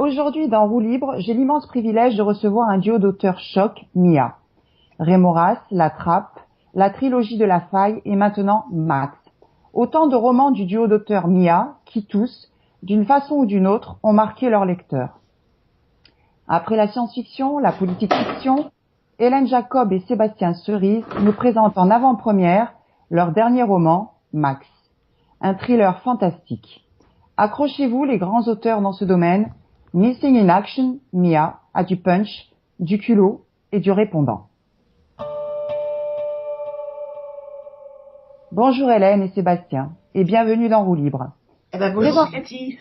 aujourd'hui, dans Roue Libre, j'ai l'immense privilège de recevoir un duo d'auteurs choc, Mia. Rémoras, La Trappe, la trilogie de la Faille et maintenant Max. Autant de romans du duo d'auteurs Mia qui tous, d'une façon ou d'une autre, ont marqué leurs lecteurs. Après la science-fiction, la politique-fiction, Hélène Jacob et Sébastien Cerise nous présentent en avant-première leur dernier roman, Max. Un thriller fantastique. Accrochez-vous les grands auteurs dans ce domaine. Missing in Action, Mia, a du punch, du culot et du répondant. Bonjour Hélène et Sébastien, et bienvenue dans Roue Libre. Bonjour Cathy.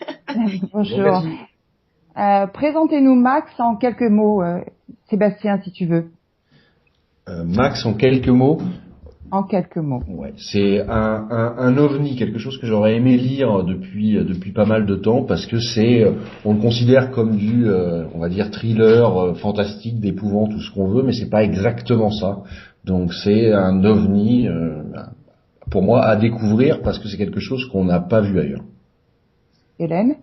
Bonjour. Présentez-nous Max en quelques mots, Sébastien, si tu veux. Max en quelques mots. En quelques mots. Ouais, c'est un ovni, quelque chose que j'aurais aimé lire depuis pas mal de temps, parce que on le considère comme du, on va dire thriller fantastique, d'épouvante, tout ce qu'on veut, mais c'est pas exactement ça. Donc c'est un ovni, pour moi, à découvrir, parce que c'est quelque chose qu'on n'a pas vu ailleurs. Hélène?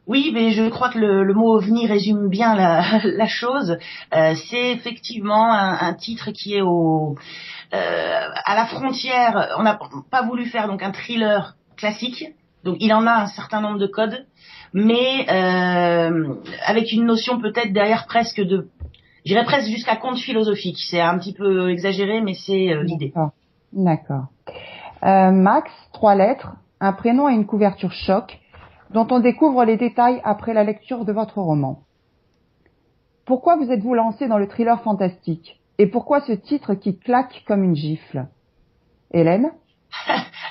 Oui, mais je crois que le mot ovni résume bien la chose. C'est effectivement un titre qui est à la frontière. On n'a pas voulu faire donc un thriller classique, donc il en a un certain nombre de codes, mais avec une notion peut-être derrière presque j'irais presque jusqu'à conte philosophique. C'est un petit peu exagéré, mais c'est l'idée. D'accord. Max, 3 lettres, un prénom et une couverture choc, dont on découvre les détails après la lecture de votre roman. Pourquoi vous êtes-vous lancé dans le thriller fantastique? Et pourquoi ce titre qui claque comme une gifle? Hélène?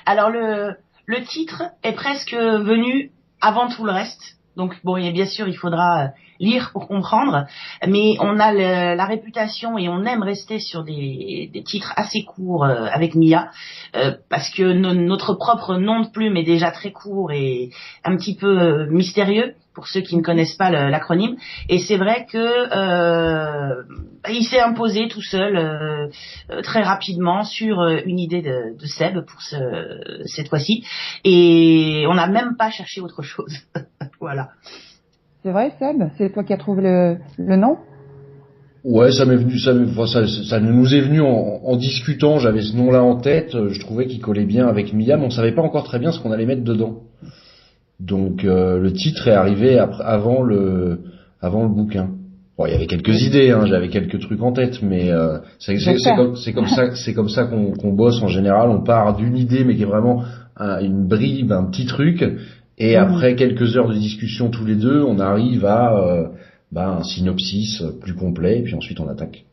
Alors le titre est presque venu avant tout le reste. Donc bon, et bien sûr, il faudra lire pour comprendre, mais on a la réputation et on aime rester sur des titres assez courts avec Mia, parce que notre propre nom de plume est déjà très court et un petit peu mystérieux pour ceux qui ne connaissent pas l'acronyme. Et c'est vrai que il s'est imposé tout seul très rapidement sur une idée de Seb pour cette fois-ci, et on n'a même pas cherché autre chose. Voilà. C'est vrai, Seb? C'est toi qui as trouvé le nom? Ouais, ça nous est venu en discutant. J'avais ce nom-là en tête. Je trouvais qu'il collait bien avec Mia, mais on savait pas encore très bien ce qu'on allait mettre dedans. Donc le titre est arrivé avant le bouquin. Bon, il y avait quelques idées, j'avais quelques trucs en tête, mais c'est comme ça qu'on bosse en général. On part d'une idée, mais qui est vraiment une bribe, un petit truc. Et après quelques heures de discussion tous les deux, on arrive à un synopsis plus complet, et puis ensuite on attaque.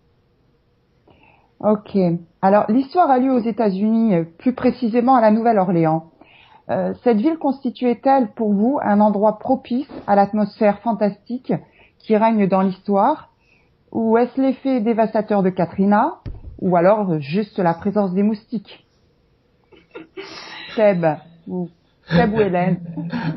Ok. Alors, l'histoire a lieu aux États-Unis, plus précisément à la Nouvelle-Orléans. Cette ville constituait-elle pour vous un endroit propice à l'atmosphère fantastique qui règne dans l'histoire, ou est-ce l'effet dévastateur de Katrina, ou alors juste la présence des moustiques? Seb ou Hélène?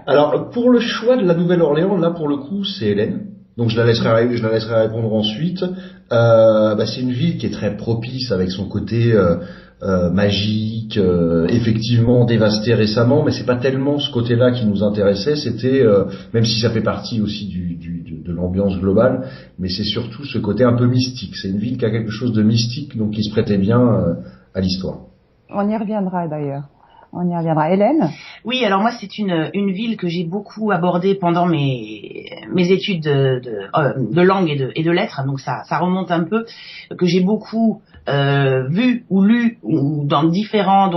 Alors, pour le choix de la Nouvelle-Orléans, là, pour le coup, c'est Hélène. Donc, je la laisserai répondre ensuite. C'est une ville qui est très propice avec son côté magique, effectivement dévastée récemment, mais c'est pas tellement ce côté-là qui nous intéressait. C'était, même si ça fait partie aussi de l'ambiance globale, mais c'est surtout ce côté un peu mystique. C'est une ville qui a quelque chose de mystique, donc qui se prêtait bien à l'histoire. On y reviendra d'ailleurs. Hélène? Oui, alors moi c'est une ville que j'ai beaucoup abordée pendant mes études de langue et de lettres, donc ça remonte un peu, que j'ai beaucoup vu ou lu ou dans différents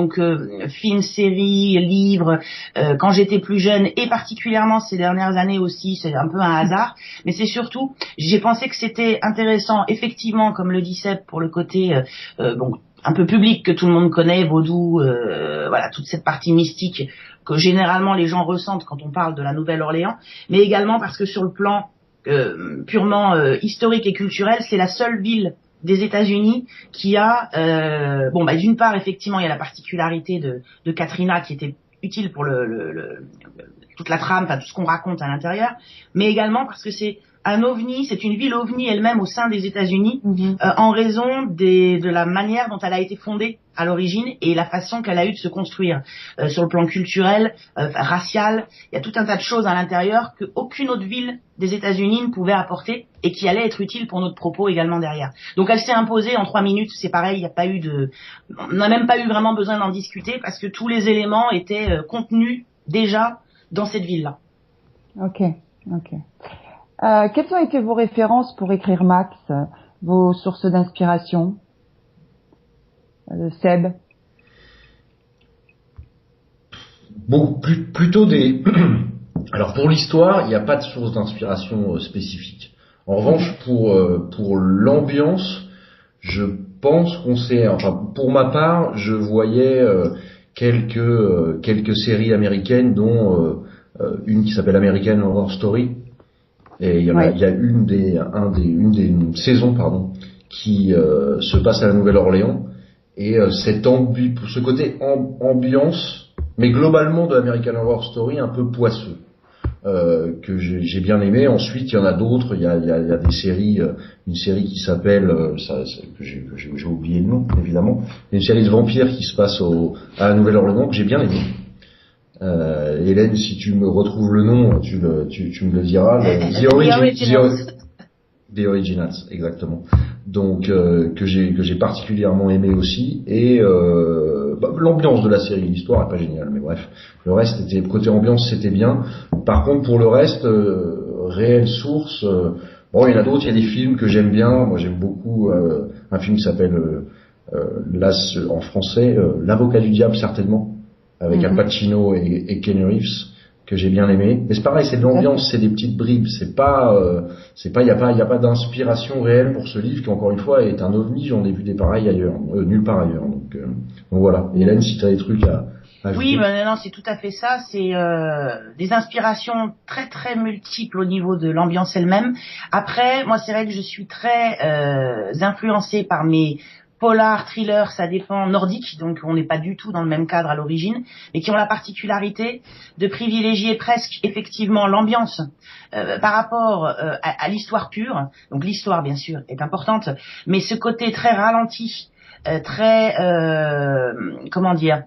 films, séries, livres quand j'étais plus jeune, et particulièrement ces dernières années aussi. C'est un peu un hasard, mais c'est surtout, j'ai pensé que c'était intéressant effectivement, comme le dit Seb, pour le côté un peu public que tout le monde connaît, vaudou, voilà, toute cette partie mystique que généralement les gens ressentent quand on parle de la Nouvelle-Orléans, mais également parce que sur le plan purement historique et culturel, c'est la seule ville des États-Unis qui a, d'une part effectivement il y a la particularité de Katrina qui était utile pour toute la trame, enfin tout ce qu'on raconte à l'intérieur, mais également parce que c'est un ovni, c'est une ville ovni elle-même au sein des États-Unis, en raison de la manière dont elle a été fondée à l'origine et la façon qu'elle a eu de se construire sur le plan culturel, racial. Il y a tout un tas de choses à l'intérieur qu'aucune autre ville des États-Unis ne pouvait apporter et qui allaient être utiles pour notre propos également derrière. Donc elle s'est imposée en 3 minutes. C'est pareil, il n'y a pas eu on n'a même pas eu vraiment besoin d'en discuter parce que tous les éléments étaient contenus déjà dans cette ville-là. Ok. Quelles ont été vos références pour écrire Max, vos sources d'inspiration, Seb? Bon, plutôt des... Alors pour l'histoire, il n'y a pas de source d'inspiration spécifique. En revanche, pour l'ambiance, je pense qu'on s'est... Enfin, pour ma part, je voyais quelques séries américaines, dont une qui s'appelle American Horror Story. Et il y a une des saisons, qui se passe à la Nouvelle-Orléans. Et ce côté ambiance, mais globalement de American Horror Story, un peu poisseux, que j'ai bien aimé. Ensuite, il y en a d'autres. Il y a des séries, une série qui s'appelle, que j'ai oublié le nom, évidemment, une série de vampires qui se passe à la Nouvelle-Orléans que j'ai bien aimé. Hélène, si tu me retrouves le nom, tu me le diras. The Originals, exactement. Donc que j'ai particulièrement aimé aussi, et l'ambiance de la série, l'histoire est pas géniale, mais bref, le reste côté ambiance, c'était bien. Par contre, pour le reste, réelle source, bon, il y en a d'autres. Il y a des films que j'aime bien. Moi, j'aime beaucoup un film qui s'appelle en français, L'Avocat du Diable, certainement, avec Al Pacino et Keanu Reeves, que j'ai bien aimé. Mais c'est pareil, c'est de l'ambiance, c'est des petites bribes, il y a pas d'inspiration réelle pour ce livre qui, encore une fois, est un ovni. J'en ai vu des pareils ailleurs, nulle part ailleurs. Donc voilà. Hélène, si tu as des trucs à oui, non, c'est tout à fait ça. C'est des inspirations très très multiples au niveau de l'ambiance elle-même. Après, moi, c'est vrai que je suis très influencée par mes polar, thriller, ça dépend, nordique, donc on n'est pas du tout dans le même cadre à l'origine, mais qui ont la particularité de privilégier presque effectivement l'ambiance par rapport à l'histoire pure. Donc l'histoire, bien sûr, est importante, mais ce côté très ralenti, très comment dire,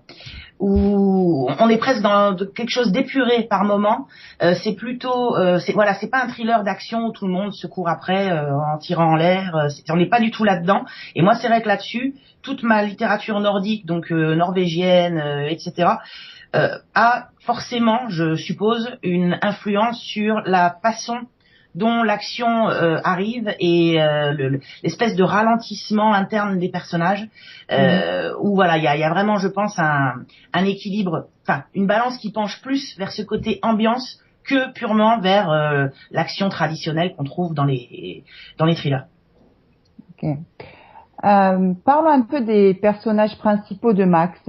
où on est presque dans quelque chose d'épuré par moment. C'est plutôt, c'est pas un thriller d'action où tout le monde se court après en tirant en l'air. On n'est pas du tout là-dedans. Et moi, c'est vrai que là-dessus, toute ma littérature nordique, donc norvégienne, etc., a forcément, je suppose, une influence sur la façon dont l'action arrive et l'espèce de ralentissement interne des personnages, où voilà, il y a vraiment, je pense, un équilibre, enfin une balance qui penche plus vers ce côté ambiance que purement vers l'action traditionnelle qu'on trouve dans les thrillers. Ok. Parlons un peu des personnages principaux de Max.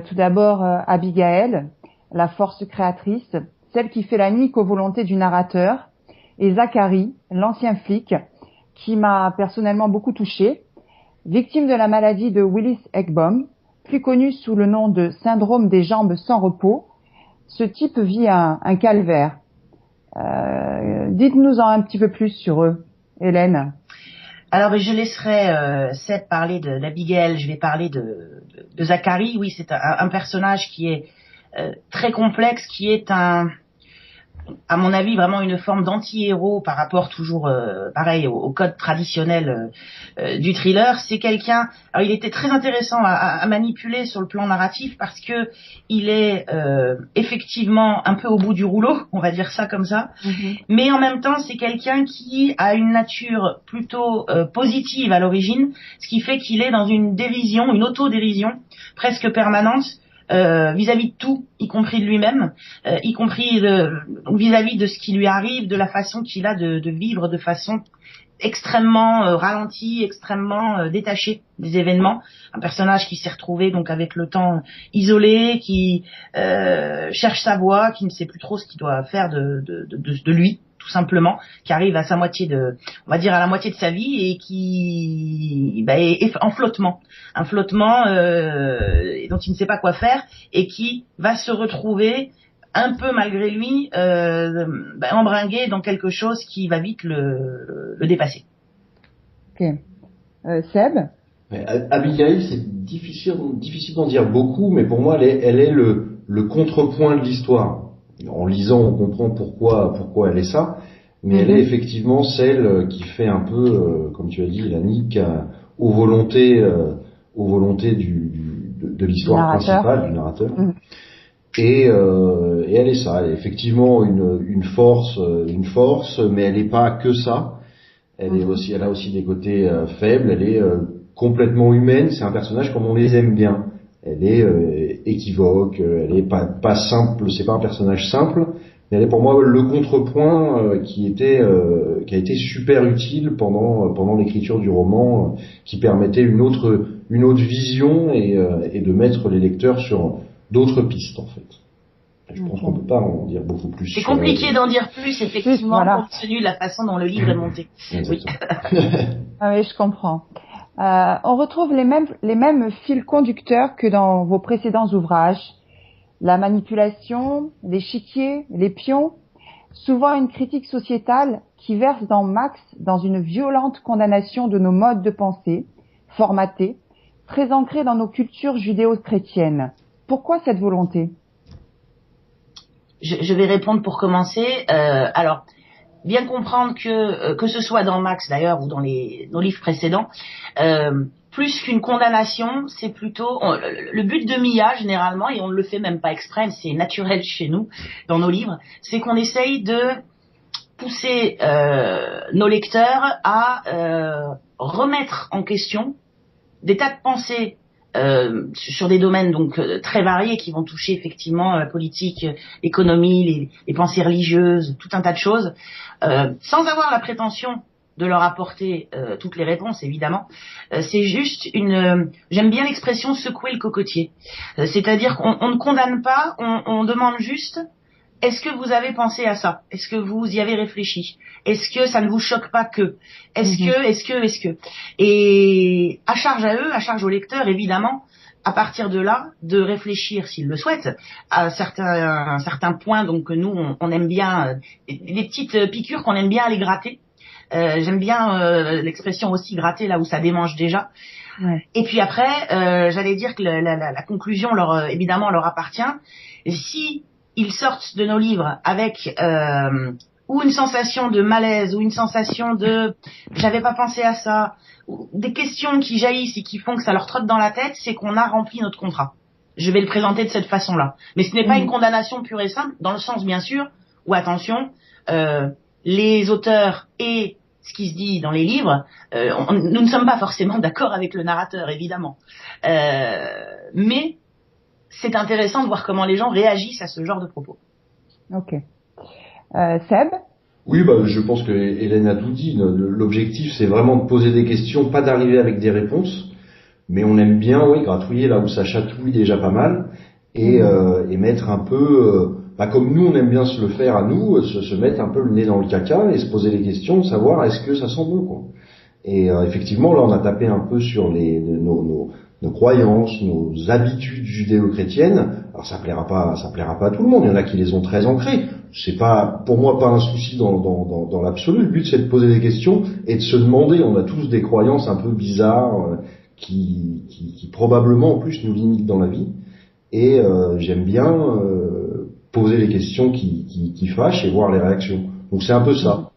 Tout d'abord, Abigail, la force créatrice, celle qui fait la nique aux volontés du narrateur, et Zachary, l'ancien flic, qui m'a personnellement beaucoup touchée. Victime de la maladie de Willis-Ekbom, plus connu sous le nom de syndrome des jambes sans repos, ce type vit un calvaire. Dites-nous-en un petit peu plus sur eux, Hélène. Alors, je laisserai Seb parler d'Abigail, je vais parler de Zachary. Oui, c'est un personnage qui est très complexe, qui est à mon avis, vraiment une forme d'anti-héros par rapport toujours, pareil, au code traditionnel du thriller. C'est quelqu'un. Alors, il était très intéressant à manipuler sur le plan narratif parce que il est effectivement un peu au bout du rouleau, on va dire ça comme ça. Mais en même temps, c'est quelqu'un qui a une nature plutôt positive à l'origine, ce qui fait qu'il est dans une dérision, une autodérision presque permanente. Vis-à-vis de tout, y compris de lui-même, y compris vis-à-vis de ce qui lui arrive, de la façon qu'il a de vivre de façon extrêmement ralentie, extrêmement détachée des événements. Un personnage qui s'est retrouvé donc avec le temps isolé, qui cherche sa voie, qui ne sait plus trop ce qu'il doit faire de lui, tout simplement, qui arrive à sa moitié on va dire à la moitié de sa vie et qui est en flottement, un flottement dont il ne sait pas quoi faire et qui va se retrouver un peu malgré lui embringuer dans quelque chose qui va vite le dépasser. Ok. Seb? Abigail, c'est difficile d'en dire beaucoup, mais pour moi, elle est le contrepoint de l'histoire. En lisant, on comprend pourquoi elle est ça, mais elle est effectivement celle qui fait un peu, comme tu as dit, la nique aux volontés de l'histoire principale, du narrateur. Et elle est ça, elle est effectivement une force, mais elle n'est pas que ça. Elle a aussi des côtés faibles. Elle est complètement humaine. C'est un personnage comme on les aime bien. Elle est équivoque. Elle est pas simple. C'est pas un personnage simple. Mais elle est pour moi le contrepoint qui a été super utile pendant l'écriture du roman, qui permettait une autre vision et de mettre les lecteurs sur d'autres pistes en fait. Je pense qu'on peut pas en dire beaucoup plus. C'est compliqué d'en dire plus, effectivement, compte tenu de la façon dont le livre est monté. Oui. Ah oui, je comprends. On retrouve les mêmes fils conducteurs que dans vos précédents ouvrages. La manipulation, l'échiquier, les pions. Souvent une critique sociétale qui verse dans Max dans une violente condamnation de nos modes de pensée, formatés, très ancrés dans nos cultures judéo-chrétiennes. Pourquoi cette volonté ? Je vais répondre pour commencer. Alors, bien comprendre que ce soit dans Max d'ailleurs ou dans nos livres précédents, plus qu'une condamnation, c'est plutôt le but de Mia généralement, et on ne le fait même pas exprès, c'est naturel chez nous dans nos livres, c'est qu'on essaye de pousser nos lecteurs à remettre en question des tas de pensées sur des domaines donc très variés qui vont toucher effectivement la politique, l'économie, les pensées religieuses, tout un tas de choses, sans avoir la prétention de leur apporter toutes les réponses évidemment. C'est juste j'aime bien l'expression secouer le cocotier. C'est-à-dire qu'on ne condamne pas, on demande juste: est-ce que vous avez pensé à ça? Est-ce que vous y avez réfléchi? Est-ce que ça ne vous choque pas que? Est-ce que? Et à charge à eux, à charge aux lecteurs, évidemment, à partir de là, de réfléchir, s'ils le souhaitent, à certains points donc que nous, on aime bien, des petites piqûres qu'on aime bien aller gratter. J'aime bien l'expression aussi gratter là où ça démange déjà. Ouais. Et puis après, j'allais dire que la conclusion, évidemment, leur appartient. Et si ils sortent de nos livres avec ou une sensation de malaise, ou une sensation de j'avais pas pensé à ça, ou des questions qui jaillissent et qui font que ça leur trotte dans la tête, c'est qu'on a rempli notre contrat. Je vais le présenter de cette façon-là. Mais ce n'est pas une condamnation pure et simple, dans le sens bien sûr où, attention, les auteurs et ce qui se dit dans les livres, nous ne sommes pas forcément d'accord avec le narrateur, évidemment. Mais c'est intéressant de voir comment les gens réagissent à ce genre de propos. Ok. Seb ? Oui, je pense que Hélène a tout dit. L'objectif, c'est vraiment de poser des questions, pas d'arriver avec des réponses. Mais on aime bien, gratouiller là où ça chatouille déjà pas mal. Et mettre un peu, comme nous, on aime bien se le faire à nous, se mettre un peu le nez dans le caca et se poser les questions, savoir est-ce que ça sent bon, quoi. Et effectivement, là, on a tapé un peu sur nos croyances, nos habitudes judéo-chrétiennes. Alors ça plaira pas à tout le monde. Il y en a qui les ont très ancrées. C'est pas, pour moi, pas un souci dans l'absolu. Le but, c'est de poser des questions et de se demander. On a tous des croyances un peu bizarres qui probablement en plus nous limitent dans la vie. Et j'aime bien poser les questions qui fâchent et voir les réactions. Donc c'est un peu ça.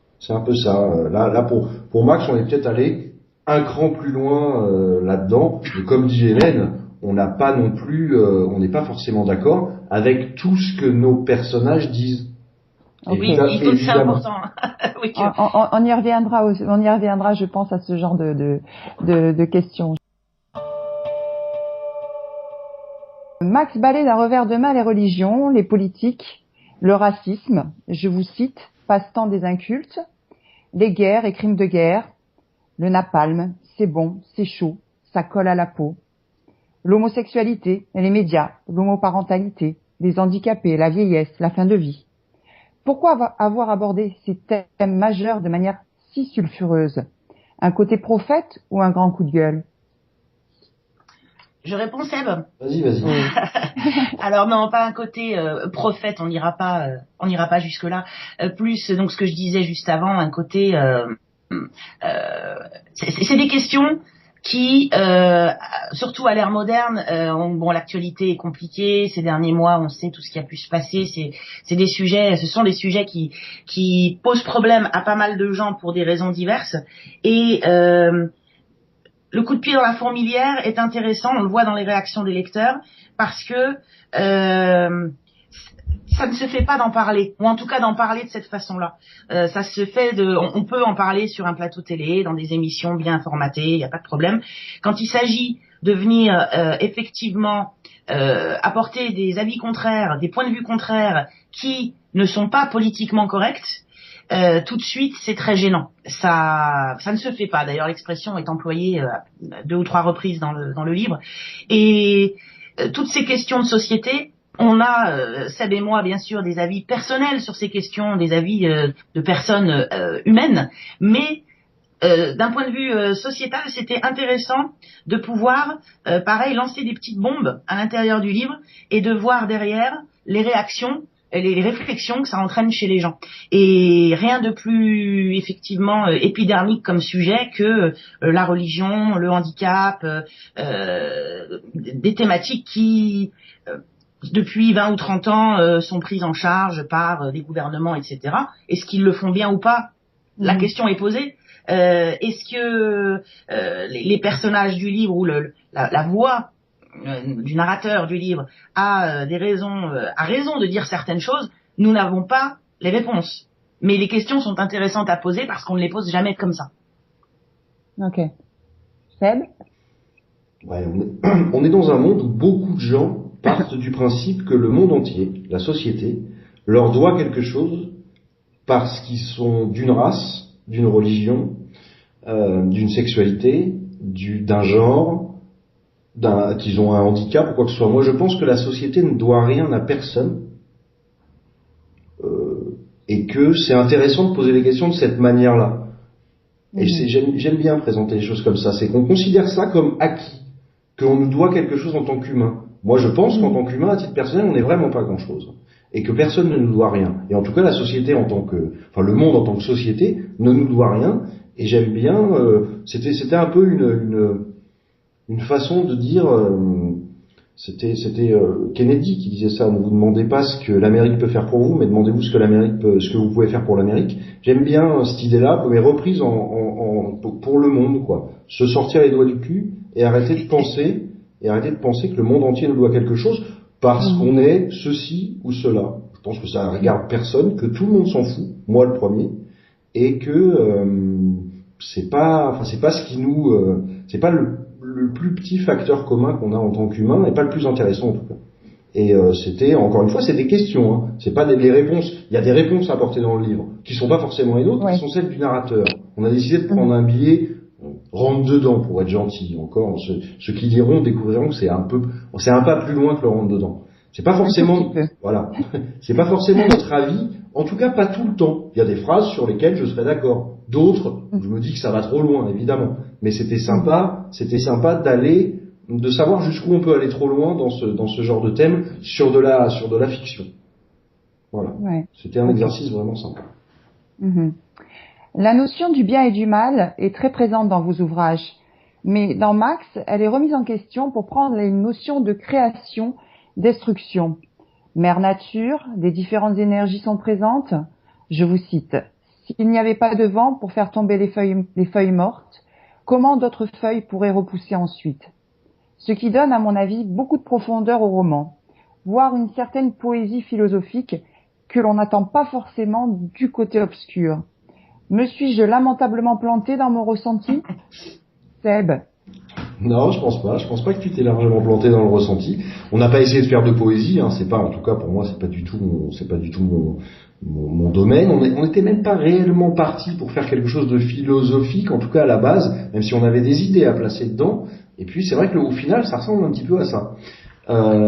Là pour Max, on est peut-être allé un cran plus loin là-dedans. Et comme dit Hélène, on n'a pas non plus, on n'est pas forcément d'accord avec tout ce que nos personnages disent. Oui, c'est important. Oui, on y reviendra, je pense, à ce genre de questions. Max balaie d'un revers de main les religions, les politiques, le racisme, je vous cite, passe-temps des incultes, les guerres et crimes de guerre, le napalm, c'est bon, c'est chaud, ça colle à la peau, l'homosexualité, les médias, l'homoparentalité, les handicapés, la vieillesse, la fin de vie. Pourquoi avoir abordé ces thèmes majeurs de manière si sulfureuse? Un côté prophète ou un grand coup de gueule? Je réponds, Seb. Vas-y. Alors non, pas un côté prophète, on n'ira pas jusque là. Plus donc ce que je disais juste avant, un côté c'est des questions qui, surtout à l'ère moderne, bon, l'actualité est compliquée. Ces derniers mois, on sait tout ce qui a pu se passer. Ce sont des sujets qui posent problème à pas mal de gens pour des raisons diverses. Et le coup de pied dans la fourmilière est intéressant. On le voit dans les réactions des lecteurs parce que ça ne se fait pas d'en parler, ou en tout cas d'en parler de cette façon-là. Ça se fait on peut en parler sur un plateau télé, dans des émissions bien formatées, il n'y a pas de problème. Quand il s'agit de venir effectivement apporter des avis contraires, des points de vue contraires qui ne sont pas politiquement corrects, tout de suite c'est très gênant. Ça ne se fait pas. D'ailleurs l'expression est employée 2 ou 3 reprises dans le livre. Et toutes ces questions de société, on a, Seb et moi, bien sûr, des avis personnels sur ces questions, des avis de personnes humaines, mais d'un point de vue sociétal, c'était intéressant de pouvoir, pareil, lancer des petites bombes à l'intérieur du livre et de voir derrière les réactions, les réflexions que ça entraîne chez les gens. Et rien de plus effectivement épidermique comme sujet que la religion, le handicap, des thématiques qui depuis 20 ou 30 ans sont prises en charge par des gouvernements, etc. Est-ce qu'ils le font bien ou pas? La question est posée. Est-ce que les personnages du livre ou la voix du narrateur du livre a raison de dire certaines choses? Nous n'avons pas les réponses. Mais les questions sont intéressantes à poser parce qu'on ne les pose jamais comme ça. Ok. Seb? Ouais, on est dans un monde où beaucoup de gens partent du principe que le monde entier, la société, leur doit quelque chose parce qu'ils sont d'une race, d'une religion, d'une sexualité, d'un genre, qu'ils ont un handicap ou quoi que ce soit. Moi, je pense que la société ne doit rien à personne et que c'est intéressant de poser les questions de cette manière-là. Et j'aime bien présenter les choses comme ça. C'est qu'on considère ça comme acquis, qu'on nous doit quelque chose en tant qu'humain. Moi, je pense qu'en tant qu'humain, à titre personnel, on n'est vraiment pas grand-chose. Et que personne ne nous doit rien. Et en tout cas, la société le monde en tant que société ne nous doit rien. Et j'aime bien, c'était un peu une façon de dire, c'était Kennedy qui disait ça. Ne vous demandez pas ce que l'Amérique peut faire pour vous, mais demandez-vous ce que vous pouvez faire pour l'Amérique. J'aime bien cette idée-là, mais reprise pour le monde, quoi. Se sortir les doigts du cul et arrêter de penser que le monde entier nous doit quelque chose parce qu'on est ceci ou cela. Je pense que ça regarde personne, que tout le monde s'en fout, moi le premier, et que c'est pas ce qui nous, c'est pas le plus petit facteur commun qu'on a en tant qu'humain, et pas le plus intéressant en tout cas. Et c'était, encore une fois, c'est des questions, hein. C'est pas les réponses. Il y a des réponses apportées dans le livre qui sont pas forcément les nôtres, qui sont celles du narrateur. On a décidé de prendre un billet. Rentre dedans pour être gentil. Encore, ceux qui liront découvriront que c'est un pas plus loin que le rentre dedans. C'est pas forcément, voilà. C'est pas forcément notre avis. En tout cas, pas tout le temps. Il y a des phrases sur lesquelles je serais d'accord. D'autres, je me dis que ça va trop loin, évidemment. Mais c'était sympa de savoir jusqu'où on peut aller trop loin dans ce genre de thème sur de la fiction. Voilà. Ouais. C'était un exercice vraiment sympa. La notion du bien et du mal est très présente dans vos ouvrages, mais dans Max, elle est remise en question pour prendre les notions de création, destruction. Mère Nature, des différentes énergies sont présentes. Je vous cite. S'il n'y avait pas de vent pour faire tomber les feuilles mortes, comment d'autres feuilles pourraient repousser ensuite? Ce qui donne, à mon avis, beaucoup de profondeur au roman, voire une certaine poésie philosophique que l'on n'attend pas forcément du côté obscur. Me suis-je lamentablement planté dans mon ressenti? Seb? Non, je pense pas. Je pense pas que tu t'es largement planté dans le ressenti. On n'a pas essayé de faire de poésie, hein. C'est pas, en tout cas pour moi, c'est pas du tout mon domaine. On n'était même pas réellement parti pour faire quelque chose de philosophique, en tout cas à la base, même si on avait des idées à placer dedans. Et puis c'est vrai que au final, ça ressemble un petit peu à ça.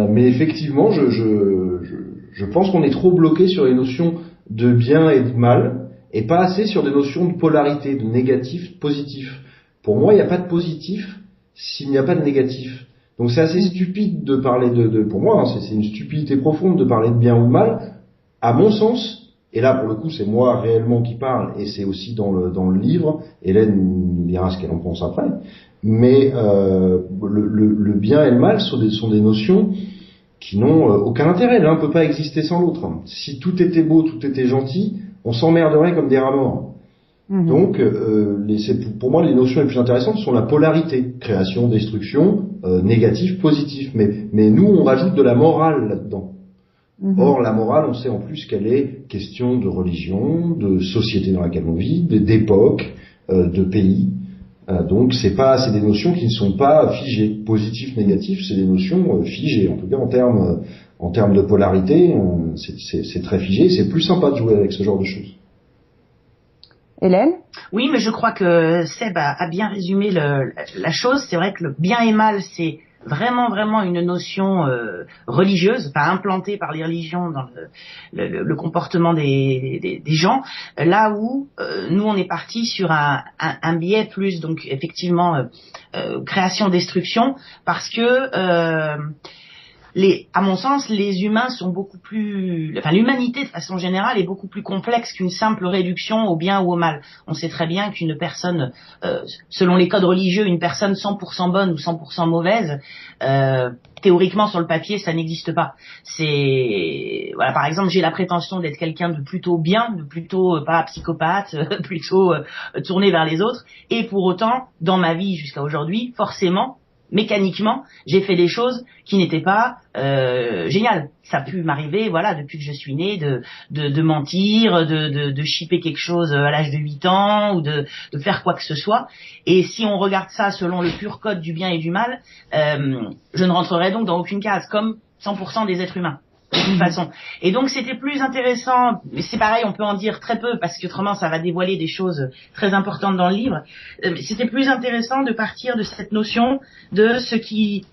Mais effectivement, je pense qu'on est trop bloqué sur les notions de bien et de mal, et pas assez sur des notions de polarité, de négatif, de positif. Pour moi, il n'y a pas de positif s'il n'y a pas de négatif. Donc c'est assez stupide de parler pour moi, hein, c'est une stupidité profonde de parler de bien ou de mal, à mon sens. Et là, pour le coup, c'est moi réellement qui parle, et c'est aussi dans le livre. Hélène nous dira ce qu'elle en pense après. Mais le bien et le mal sont des notions qui n'ont aucun intérêt. L'un ne peut pas exister sans l'autre. Si tout était beau, tout était gentil, on s'emmerderait comme des rats morts. Donc, pour moi, les notions les plus intéressantes sont la polarité, création, destruction, négatif, positif. Mais nous, on rajoute de la morale là-dedans. Or, la morale, on sait en plus qu'elle est question de religion, de société dans laquelle on vit, d'époque, de pays. Donc, c'est des notions qui ne sont pas figées. Positif, négatif, c'est des notions figées. En tout cas, en termes de polarité, c'est très figé. C'est plus sympa de jouer avec ce genre de choses. Hélène? Oui, mais je crois que Seb a bien résumé la chose. C'est vrai que le bien et mal, c'est vraiment une notion religieuse, pas implantée par les religions dans le comportement des gens. Là où nous on est parti sur un biais plus donc effectivement création-destruction, parce que à mon sens, les humains sont l'humanité de façon générale est beaucoup plus complexe qu'une simple réduction au bien ou au mal. On sait très bien qu'une personne, selon les codes religieux, une personne 100% bonne ou 100% mauvaise, théoriquement sur le papier, ça n'existe pas. Voilà, par exemple, j'ai la prétention d'être quelqu'un de plutôt bien, de plutôt pas psychopathe, plutôt tourné vers les autres, et pour autant, dans ma vie jusqu'à aujourd'hui, forcément, mécaniquement, j'ai fait des choses qui n'étaient pas géniales. Ça a pu m'arriver, voilà, depuis que je suis née, de mentir, de shipper quelque chose à l'âge de 8 ans, ou de faire quoi que ce soit. Et si on regarde ça selon le pur code du bien et du mal, je ne rentrerai donc dans aucune case, comme 100% des êtres humains. De toute façon. Et donc c'était plus intéressant, mais c'est pareil, on peut en dire très peu parce que autrement ça va dévoiler des choses très importantes dans le livre. C'était plus intéressant de partir de cette notion de ce qui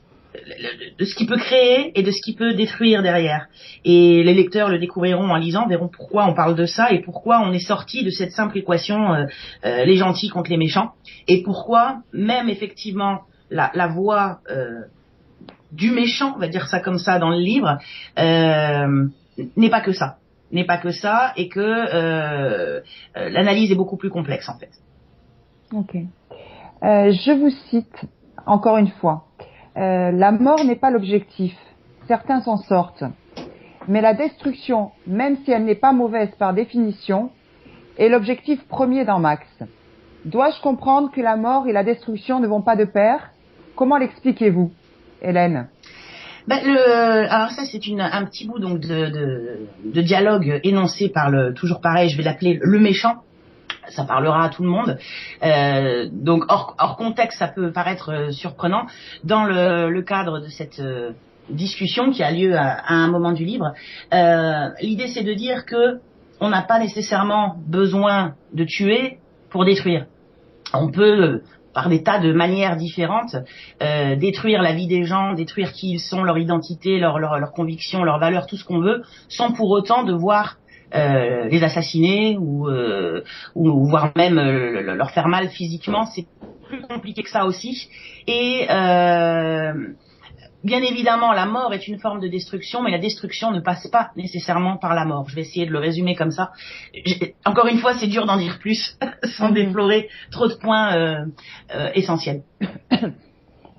peut créer et de ce qui peut détruire derrière. Et les lecteurs le découvriront en lisant, verront pourquoi on parle de ça et pourquoi on est sorti de cette simple équation les gentils contre les méchants, et pourquoi même effectivement la voix du méchant, on va dire ça comme ça dans le livre, n'est pas que ça, et que l'analyse est beaucoup plus complexe en fait. Ok. Je vous cite encore une fois. La mort n'est pas l'objectif. Certains s'en sortent. Mais la destruction, même si elle n'est pas mauvaise par définition, est l'objectif premier dans Max. Dois-je comprendre que la mort et la destruction ne vont pas de pair? Comment l'expliquez-vous, Hélène? Alors ça c'est un petit bout donc de dialogue énoncé par toujours pareil, je vais l'appeler le méchant. Ça parlera à tout le monde. Donc hors contexte, ça peut paraître surprenant. Dans le cadre de cette discussion qui a lieu à un moment du livre, l'idée c'est de dire que on n'a pas nécessairement besoin de tuer pour détruire. On peut par des tas de manières différentes, détruire la vie des gens, détruire qui ils sont, leur identité, leurs convictions, leurs valeurs, tout ce qu'on veut, sans pour autant devoir les assassiner ou voire même leur faire mal physiquement. C'est plus compliqué que ça aussi. Et bien évidemment, la mort est une forme de destruction, mais la destruction ne passe pas nécessairement par la mort. Je vais essayer de le résumer comme ça. Encore une fois, c'est dur d'en dire plus sans déflorer trop de points essentiels.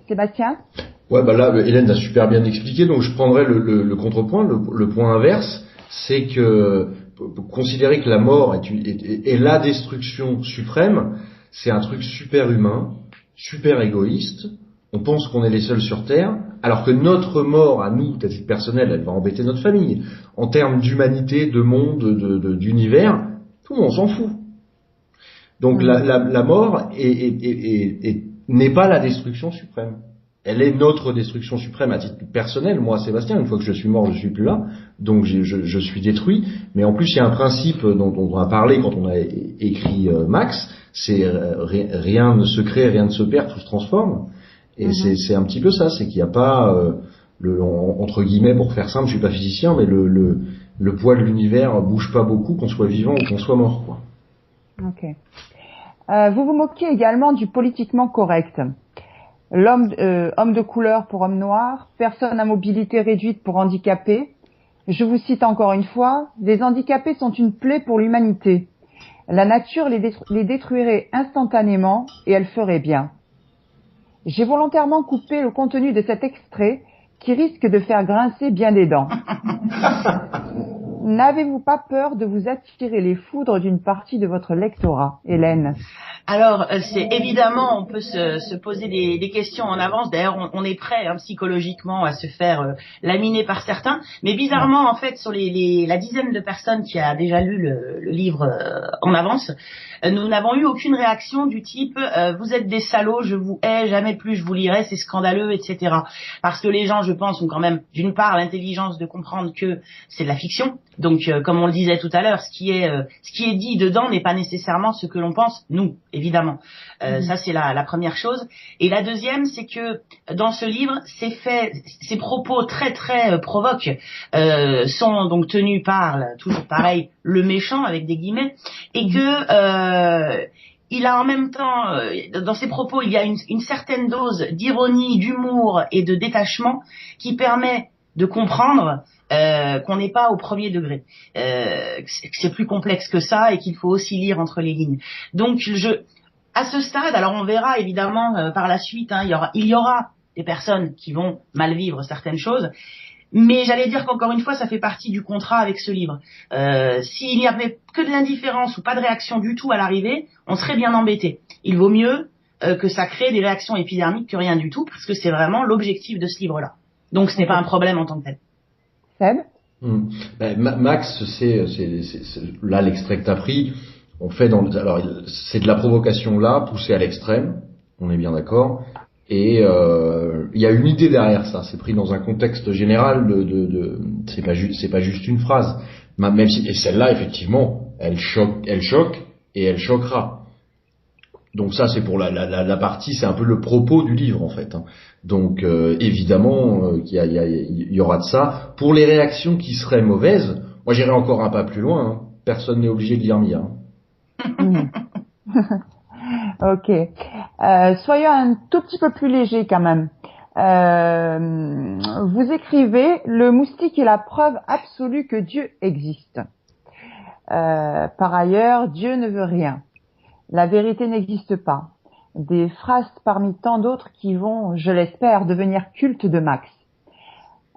Sébastien? Ouais, là, Hélène a super bien expliqué, donc je prendrai le contrepoint, le point inverse, c'est que considérer que la mort est la destruction suprême, c'est un truc super humain, super égoïste. On pense qu'on est les seuls sur Terre, alors que notre mort, à nous, à titre personnel, elle va embêter notre famille. En termes d'humanité, de monde, d'univers, tout le monde s'en fout. Donc la mort n'est pas la destruction suprême. Elle est notre destruction suprême à titre personnel. Moi, Sébastien, une fois que je suis mort, je suis plus là, donc je suis détruit. Mais en plus, il y a un principe dont on a parlé quand on a écrit Max, c'est rien ne se crée, rien ne se perd, tout se transforme. Et c'est un petit peu ça, c'est qu'il n'y a pas entre guillemets, pour faire simple, je suis pas physicien, mais le poids de l'univers bouge pas beaucoup, qu'on soit vivant ou qu'on soit mort, quoi. Ok. Vous vous moquez également du politiquement correct. homme de couleur pour homme noir, personne à mobilité réduite pour handicapé. Je vous cite encore une fois, les handicapés sont une plaie pour l'humanité. La nature les détruirait instantanément et elle ferait bien. J'ai volontairement coupé le contenu de cet extrait qui risque de faire grincer bien des dents. N'avez-vous pas peur de vous attirer les foudres d'une partie de votre lectorat, Hélène? Alors, c'est évidemment, on peut se poser des questions en avance. D'ailleurs, on est prêt psychologiquement à se faire laminer par certains. Mais bizarrement, en fait, sur la dizaine de personnes qui a déjà lu le livre en avance, nous n'avons eu aucune réaction du type vous êtes des salauds, je vous hais, jamais plus je vous lirai, c'est scandaleux, etc. Parce que les gens, je pense, ont quand même d'une part l'intelligence de comprendre que c'est de la fiction. Donc, comme on le disait tout à l'heure, ce qui est dit dedans n'est pas nécessairement ce que l'on pense, nous, évidemment. Ça, c'est la première chose. Et la deuxième, c'est que dans ce livre, ces propos très très provoques sont donc tenus par, toujours pareil, le méchant avec des guillemets, et que il a en même temps, dans ses propos, il y a une certaine dose d'ironie, d'humour et de détachement qui permet de comprendre qu'on n'est pas au premier degré, que c'est plus complexe que ça et qu'il faut aussi lire entre les lignes. Donc à ce stade, alors on verra évidemment par la suite, il y aura des personnes qui vont mal vivre certaines choses, mais j'allais dire qu'encore une fois, ça fait partie du contrat avec ce livre. S'il n'y avait que de l'indifférence ou pas de réaction du tout à l'arrivée, on serait bien embêté. Il vaut mieux que ça crée des réactions épidermiques que rien du tout, parce que c'est vraiment l'objectif de ce livre-là. Donc ce n'est pas un problème en tant que tel. Seb? Max, c'est là l'extrait que t'as pris. On fait alors c'est de la provocation là, poussée à l'extrême. On est bien d'accord. Et il y a une idée derrière ça. C'est pris dans un contexte général c'est pas juste une phrase. Même si, et celle-là effectivement, elle choque et elle choquera. Donc ça c'est pour la partie, c'est un peu le propos du livre en fait. Donc évidemment qu'il y aura de ça. Pour les réactions qui seraient mauvaises, moi j'irai encore un pas plus loin. Personne n'est obligé de lire Mia. Ok. Soyons un tout petit peu plus léger quand même. Vous écrivez, le moustique est la preuve absolue que Dieu existe. Par ailleurs, Dieu ne veut rien. La vérité n'existe pas. Des phrases parmi tant d'autres qui vont, je l'espère, devenir culte de Max.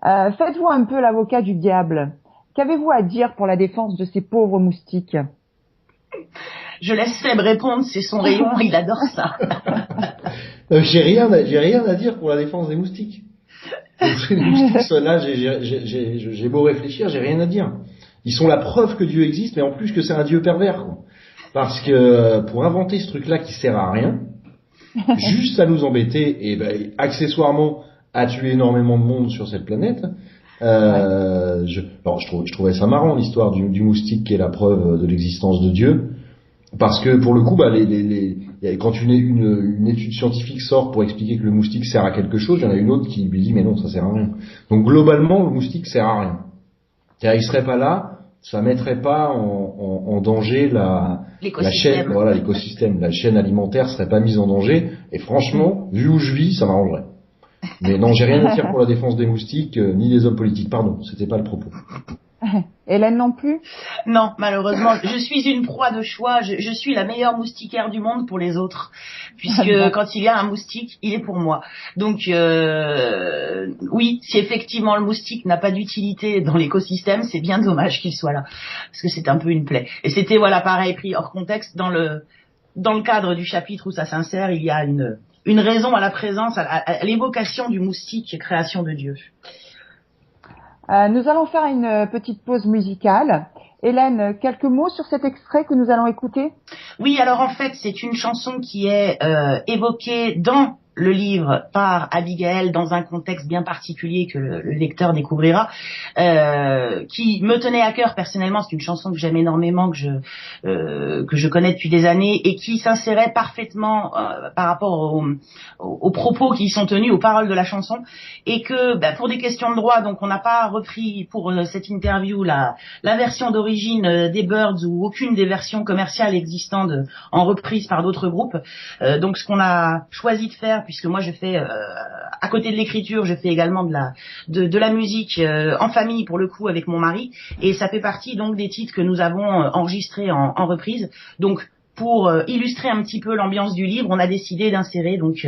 Faites-vous un peu l'avocat du diable. Qu'avez-vous à dire pour la défense de ces pauvres moustiques? Je laisse Seb répondre, c'est son rayon, il adore ça. J'ai rien à dire pour la défense des moustiques. Les moustiques, là, j'ai beau réfléchir, j'ai rien à dire. Ils sont la preuve que Dieu existe, mais en plus que c'est un Dieu pervers, quoi. Parce que pour inventer ce truc-là qui sert à rien, juste à nous embêter et accessoirement à tuer énormément de monde sur cette planète, je trouvais ça marrant l'histoire du moustique qui est la preuve de l'existence de Dieu, parce que pour le coup, quand une étude scientifique sort pour expliquer que le moustique sert à quelque chose, il y en a une autre qui lui dit mais non, ça sert à rien. Donc globalement, le moustique sert à rien. Car il serait pas là, ça mettrait pas en danger la chaîne, l'écosystème, la chaîne alimentaire serait pas mise en danger. Et franchement, vu où je vis, ça m'arrangerait. Mais non, j'ai rien à dire pour la défense des moustiques, ni des hommes politiques. Pardon, c'était pas le propos. Hélène non plus? Non, malheureusement, je suis une proie de choix. Je suis la meilleure moustiquaire du monde pour les autres, puisque quand il y a un moustique, il est pour moi. Donc oui, si effectivement le moustique n'a pas d'utilité dans l'écosystème, c'est bien dommage qu'il soit là, parce que c'est un peu une plaie. Et c'était pareil, pris hors contexte dans le cadre du chapitre où ça s'insère, il y a une raison à la présence, à l'évocation du moustique, création de Dieu. Nous allons faire une petite pause musicale. Hélène, quelques mots sur cet extrait que nous allons écouter? Oui, alors en fait, c'est une chanson qui est évoquée dans le livre par Abigail dans un contexte bien particulier que le lecteur découvrira, qui me tenait à cœur personnellement. C'est une chanson que j'aime énormément, que je connais depuis des années et qui s'insérait parfaitement par rapport aux propos qui y sont tenus, aux paroles de la chanson, et que pour des questions de droit, donc on n'a pas repris pour cette interview la version d'origine des Byrds ou aucune des versions commerciales existantes en reprise par d'autres groupes. Donc ce qu'on a choisi de faire, faire, puisque moi je fais à côté de l'écriture, je fais également de la musique en famille pour le coup avec mon mari, et ça fait partie donc des titres que nous avons enregistrés en reprise. Donc pour illustrer un petit peu l'ambiance du livre, on a décidé d'insérer donc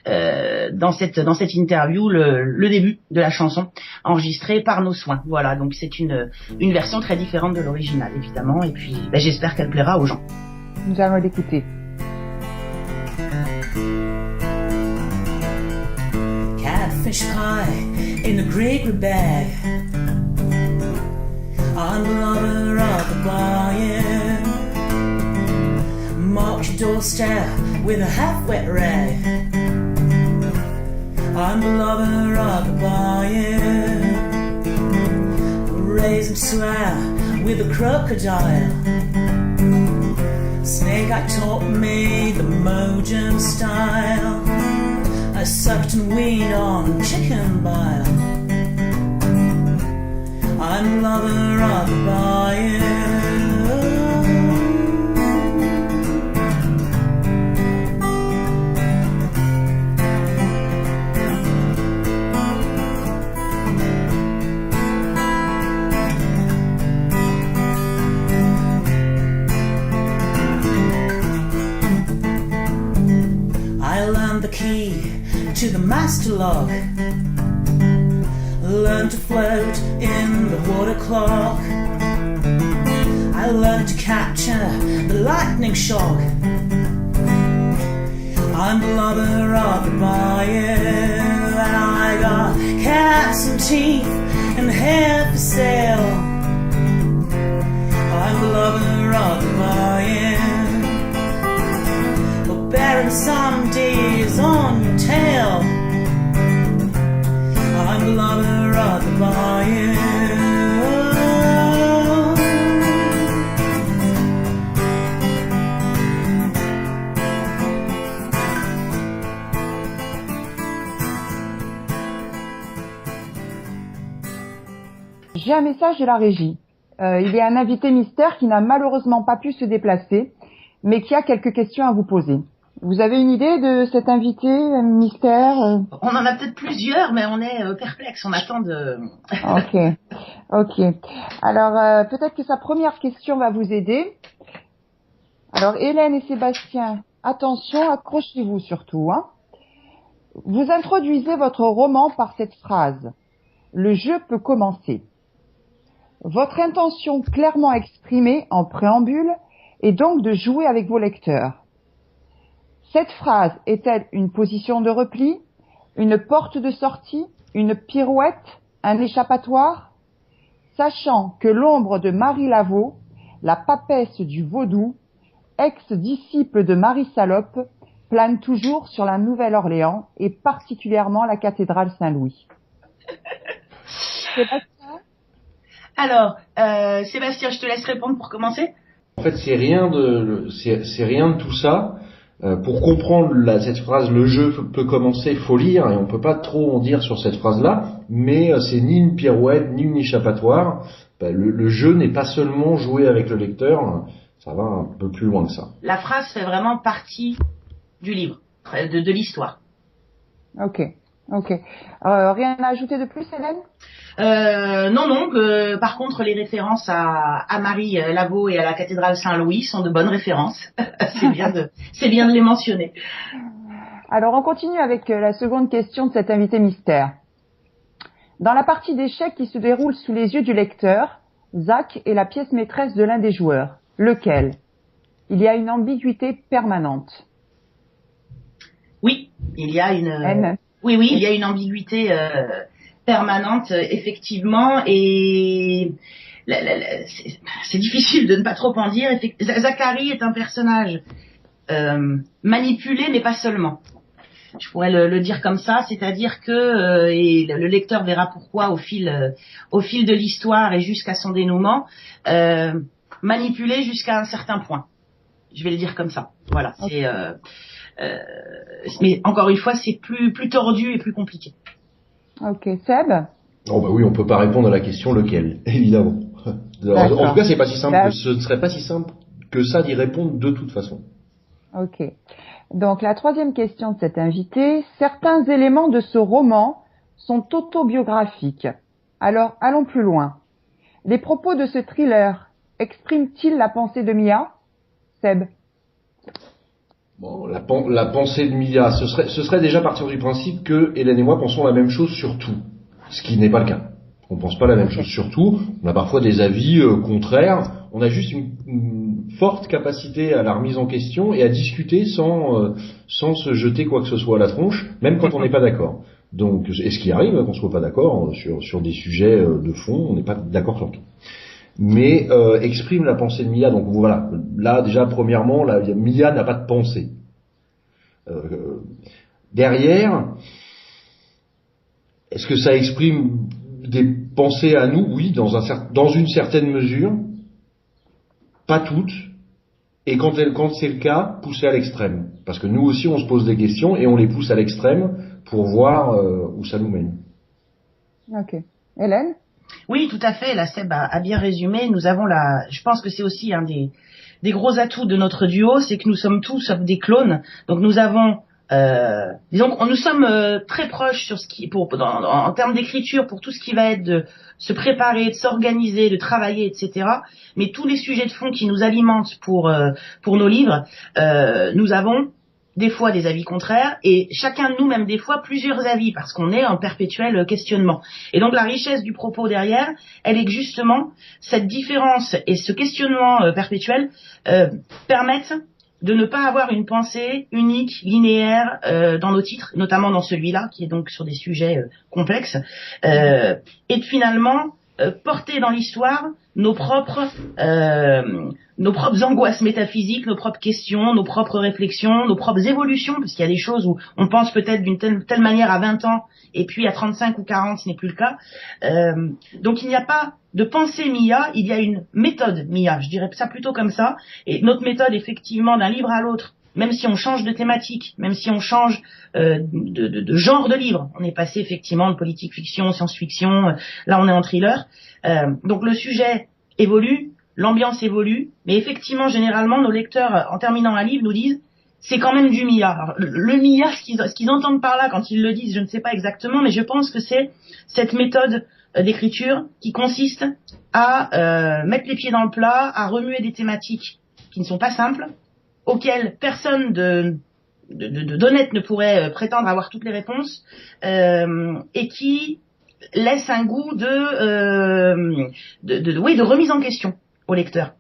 dans cette interview le début de la chanson enregistrée par Nos Soins. Voilà, donc c'est une version très différente de l'original évidemment, et puis j'espère qu'elle plaira aux gens. Nous allons l'écouter. Catfish pie in a great bag, on the lover of the buyer. Mark your doorstep with a half-wet rag, I'm the lover of the buyer. Raisin swear with a crocodile, snake eye taught me the Mojan style. I sucked and weaned on chicken bile, I'm the lover of the buyer. The key to the master log, learned to float in the water clock. I learned to capture the lightning shock, I'm the lover of the buyer. And I got cats and teeth and hair for sale, I'm the lover of the buyer. Bearing some days on your tail, I'm the lover of the buyer. J'ai un message de la régie. Il y a un invité mystère qui n'a malheureusement pas pu se déplacer, mais qui a quelques questions à vous poser. Vous avez une idée de cet invité mystère? On en a peut-être plusieurs, mais on est perplexe. On attend de... Ok. Alors, peut-être que sa première question va vous aider. Alors, Hélène et Sébastien, attention, accrochez-vous surtout. Vous introduisez votre roman par cette phrase. Le jeu peut commencer. Votre intention clairement exprimée en préambule est donc de jouer avec vos lecteurs. Cette phrase est-elle une position de repli, une porte de sortie, une pirouette, un échappatoire? Sachant que l'ombre de Marie Laveau, la papesse du vaudou, ex-disciple de Marie Salope, plane toujours sur la Nouvelle-Orléans et particulièrement la cathédrale Saint-Louis. Sébastien ? Alors, Sébastien, je te laisse répondre pour commencer. En fait, c'est rien de tout ça. Pour comprendre cette phrase, le jeu peut commencer, faut lire, et on peut pas trop en dire sur cette phrase-là, mais c'est ni une pirouette, ni une échappatoire. Le jeu n'est pas seulement jouer avec le lecteur, ça va un peu plus loin que ça. La phrase fait vraiment partie du livre, de l'histoire. Ok. Rien à ajouter de plus, Hélène? Non. Par contre, les références à Marie Laveau et à la cathédrale Saint-Louis sont de bonnes références. c'est bien de les mentionner. Alors, on continue avec la seconde question de cet invité mystère. Dans la partie d'échecs qui se déroule sous les yeux du lecteur, Zach est la pièce maîtresse de l'un des joueurs. Lequel? Il y a une ambiguïté permanente. Oui, il y a une... Oui, il y a une ambiguïté permanente, effectivement, et c'est difficile de ne pas trop en dire. Zachary est un personnage manipulé, mais pas seulement. Je pourrais le dire comme ça, c'est-à-dire que et le lecteur verra pourquoi au fil de l'histoire et jusqu'à son dénouement, manipulé jusqu'à un certain point. Je vais le dire comme ça. Voilà, c'est mais encore une fois, c'est plus tordu et plus compliqué. Ok, Seb? Oh bah oui, on peut pas répondre à la question lequel, évidemment. En tout cas, c'est pas si simple. Ce ne serait pas si simple que ça d'y répondre de toute façon. Ok. Donc la troisième question de cet invité, certains éléments de ce roman sont autobiographiques. Alors allons plus loin. Les propos de ce thriller expriment-ils la pensée de Mia? Seb. Bon, la pensée de Mia, ce serait déjà partir du principe que Hélène et moi pensons la même chose sur tout, ce qui n'est pas le cas. On pense pas la même chose sur tout, on a parfois des avis contraires, on a juste une forte capacité à la remise en question et à discuter sans se jeter quoi que ce soit à la tronche, même quand on n'est pas d'accord. Donc, et ce qui arrive, qu'on soit pas d'accord sur des sujets de fond, on n'est pas d'accord sur tout. Mais exprime la pensée de Mia. Donc voilà, là déjà premièrement, là, Mia n'a pas de pensée. Derrière, est-ce que ça exprime des pensées à nous? Oui, dans une certaine mesure, pas toutes. Et quand c'est le cas, poussées à l'extrême. Parce que nous aussi, on se pose des questions et on les pousse à l'extrême pour voir où ça nous mène. Ok. Hélène? Oui, tout à fait. La Seb a bien résumé. Nous avons je pense que c'est aussi un des gros atouts de notre duo, c'est que nous sommes tous des clones. Donc nous avons, disons, nous sommes très proches sur ce qui, en termes d'écriture, pour tout ce qui va être de se préparer, de s'organiser, de travailler, etc. Mais tous les sujets de fond qui nous alimentent pour nos livres, nous avons des fois des avis contraires et chacun de nous même des fois plusieurs avis parce qu'on est en perpétuel questionnement. Et donc la richesse du propos derrière, elle est que justement cette différence et ce questionnement perpétuel permettent de ne pas avoir une pensée unique, linéaire dans nos titres, notamment dans celui-là qui est donc sur des sujets complexes, et de finalement porter dans l'histoire nos propres angoisses métaphysiques, nos propres questions, nos propres réflexions, nos propres évolutions, parce qu'il y a des choses où on pense peut-être d'une telle manière à 20 ans, et puis à 35 ou 40, ce n'est plus le cas. Donc il n'y a pas de pensée Mia, il y a une méthode Mia, je dirais ça plutôt comme ça, et notre méthode, effectivement, d'un livre à l'autre, même si on change de thématique, même si on change de genre de livre, on est passé effectivement de politique fiction, science-fiction, là on est en thriller, donc le sujet évolue, l'ambiance évolue, mais effectivement, généralement, nos lecteurs, en terminant un livre, nous disent c'est quand même du Mia. Alors, le Mia, ce qu'ils entendent par là quand ils le disent, je ne sais pas exactement, mais je pense que c'est cette méthode d'écriture qui consiste à mettre les pieds dans le plat, à remuer des thématiques qui ne sont pas simples, auxquelles personne d'honnête ne pourrait prétendre avoir toutes les réponses, et qui laisse un goût de remise en question au lecteur.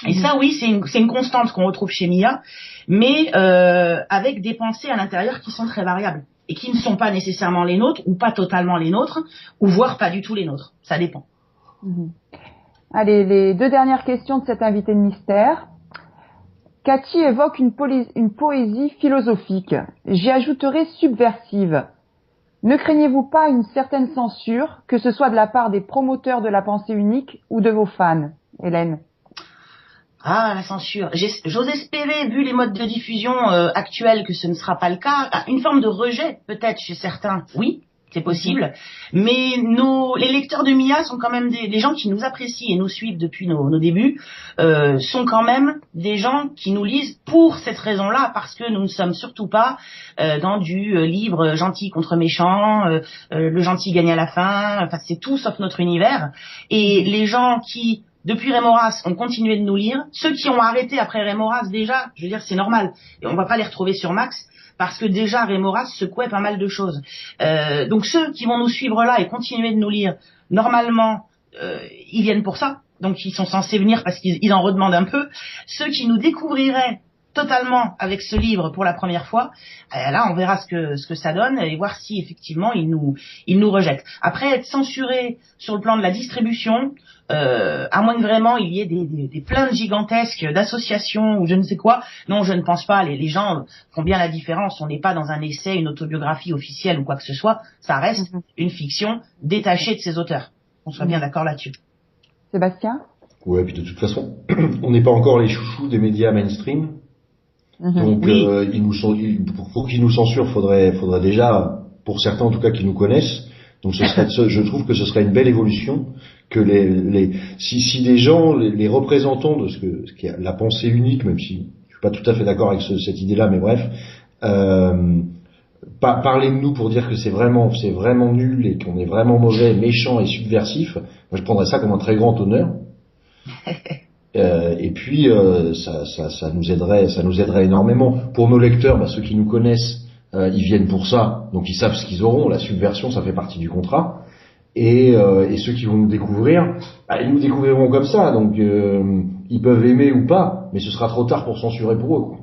Et ça, oui, c'est une constante qu'on retrouve chez Mia, mais avec des pensées à l'intérieur qui sont très variables et qui ne sont pas nécessairement les nôtres ou pas totalement les nôtres ou voire pas du tout les nôtres. Ça dépend. Allez, les deux dernières questions de cet invité de mystère. Cathy évoque une poésie philosophique. J'y ajouterai subversive. Ne craignez-vous pas une certaine censure, que ce soit de la part des promoteurs de la pensée unique ou de vos fans, Hélène? Ah, la censure. J'ose espérer, vu les modes de diffusion actuels, que ce ne sera pas le cas. Une forme de rejet, peut-être, chez certains. Oui, c'est possible. Mais les lecteurs de Mia sont quand même des gens qui nous apprécient et nous suivent depuis nos débuts, sont quand même des gens qui nous lisent pour cette raison-là, parce que nous ne sommes surtout pas dans du livre gentil contre méchant, le gentil gagne à la fin. Enfin, c'est tout sauf notre univers. Et les gens qui depuis Rémoras, ont continué de nous lire. Ceux qui ont arrêté après Rémoras, déjà, je veux dire, c'est normal. Et on va pas les retrouver sur Max, parce que déjà, Rémoras secouait pas mal de choses. Donc ceux qui vont nous suivre là et continuer de nous lire, normalement, ils viennent pour ça. Donc ils sont censés venir parce qu'ils en redemandent un peu. Ceux qui nous découvriraient totalement avec ce livre pour la première fois, là on verra ce que ça donne et voir si effectivement ils nous rejettent. Après, être censuré sur le plan de la distribution, à moins que vraiment il y ait des plaintes gigantesques d'associations ou je ne sais quoi, non, je ne pense pas. Les gens font bien la différence. On n'est pas dans un essai, une autobiographie officielle ou quoi que ce soit. Ça reste une fiction détachée de ses auteurs. On soit bien d'accord là-dessus. Sébastien? Ouais, puis de toute façon, on n'est pas encore les chouchous des médias mainstream. Donc, oui. pour qu'ils nous censurent, faudrait déjà, pour certains en tout cas qui nous connaissent, donc je trouve que ce serait une belle évolution que si des gens, les représentants de ce qui est la pensée unique, même si je suis pas tout à fait d'accord avec cette idée-là, mais bref. Parler de nous pour dire que c'est vraiment nul et qu'on est vraiment mauvais, méchant et subversif, moi je prendrais ça comme un très grand honneur. Et puis ça nous aiderait énormément. Pour nos lecteurs, ceux qui nous connaissent, ils viennent pour ça, donc ils savent ce qu'ils auront. La subversion, ça fait partie du contrat. Et ceux qui vont nous découvrir, ils nous découvriront comme ça. Donc ils peuvent aimer ou pas, mais ce sera trop tard pour censurer pour eux, quoi.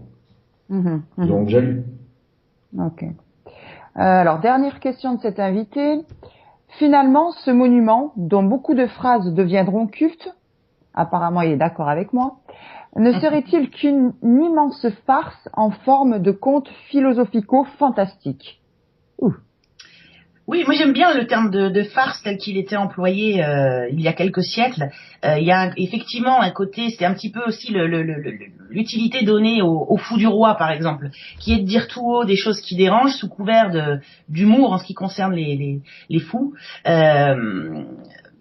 Donc j'allume. Ok. Alors, dernière question de cet invité. Finalement, ce monument, dont beaucoup de phrases deviendront cultes, apparemment il est d'accord avec moi, ne serait-il qu'une immense farce en forme de conte philosophico-fantastique? Oui, moi j'aime bien le terme de farce tel qu'il était employé il y a quelques siècles. Il y a effectivement un côté, c'est un petit peu aussi l'utilité donnée au fou du roi par exemple, qui est de dire tout haut des choses qui dérangent sous couvert d'humour en ce qui concerne les fous.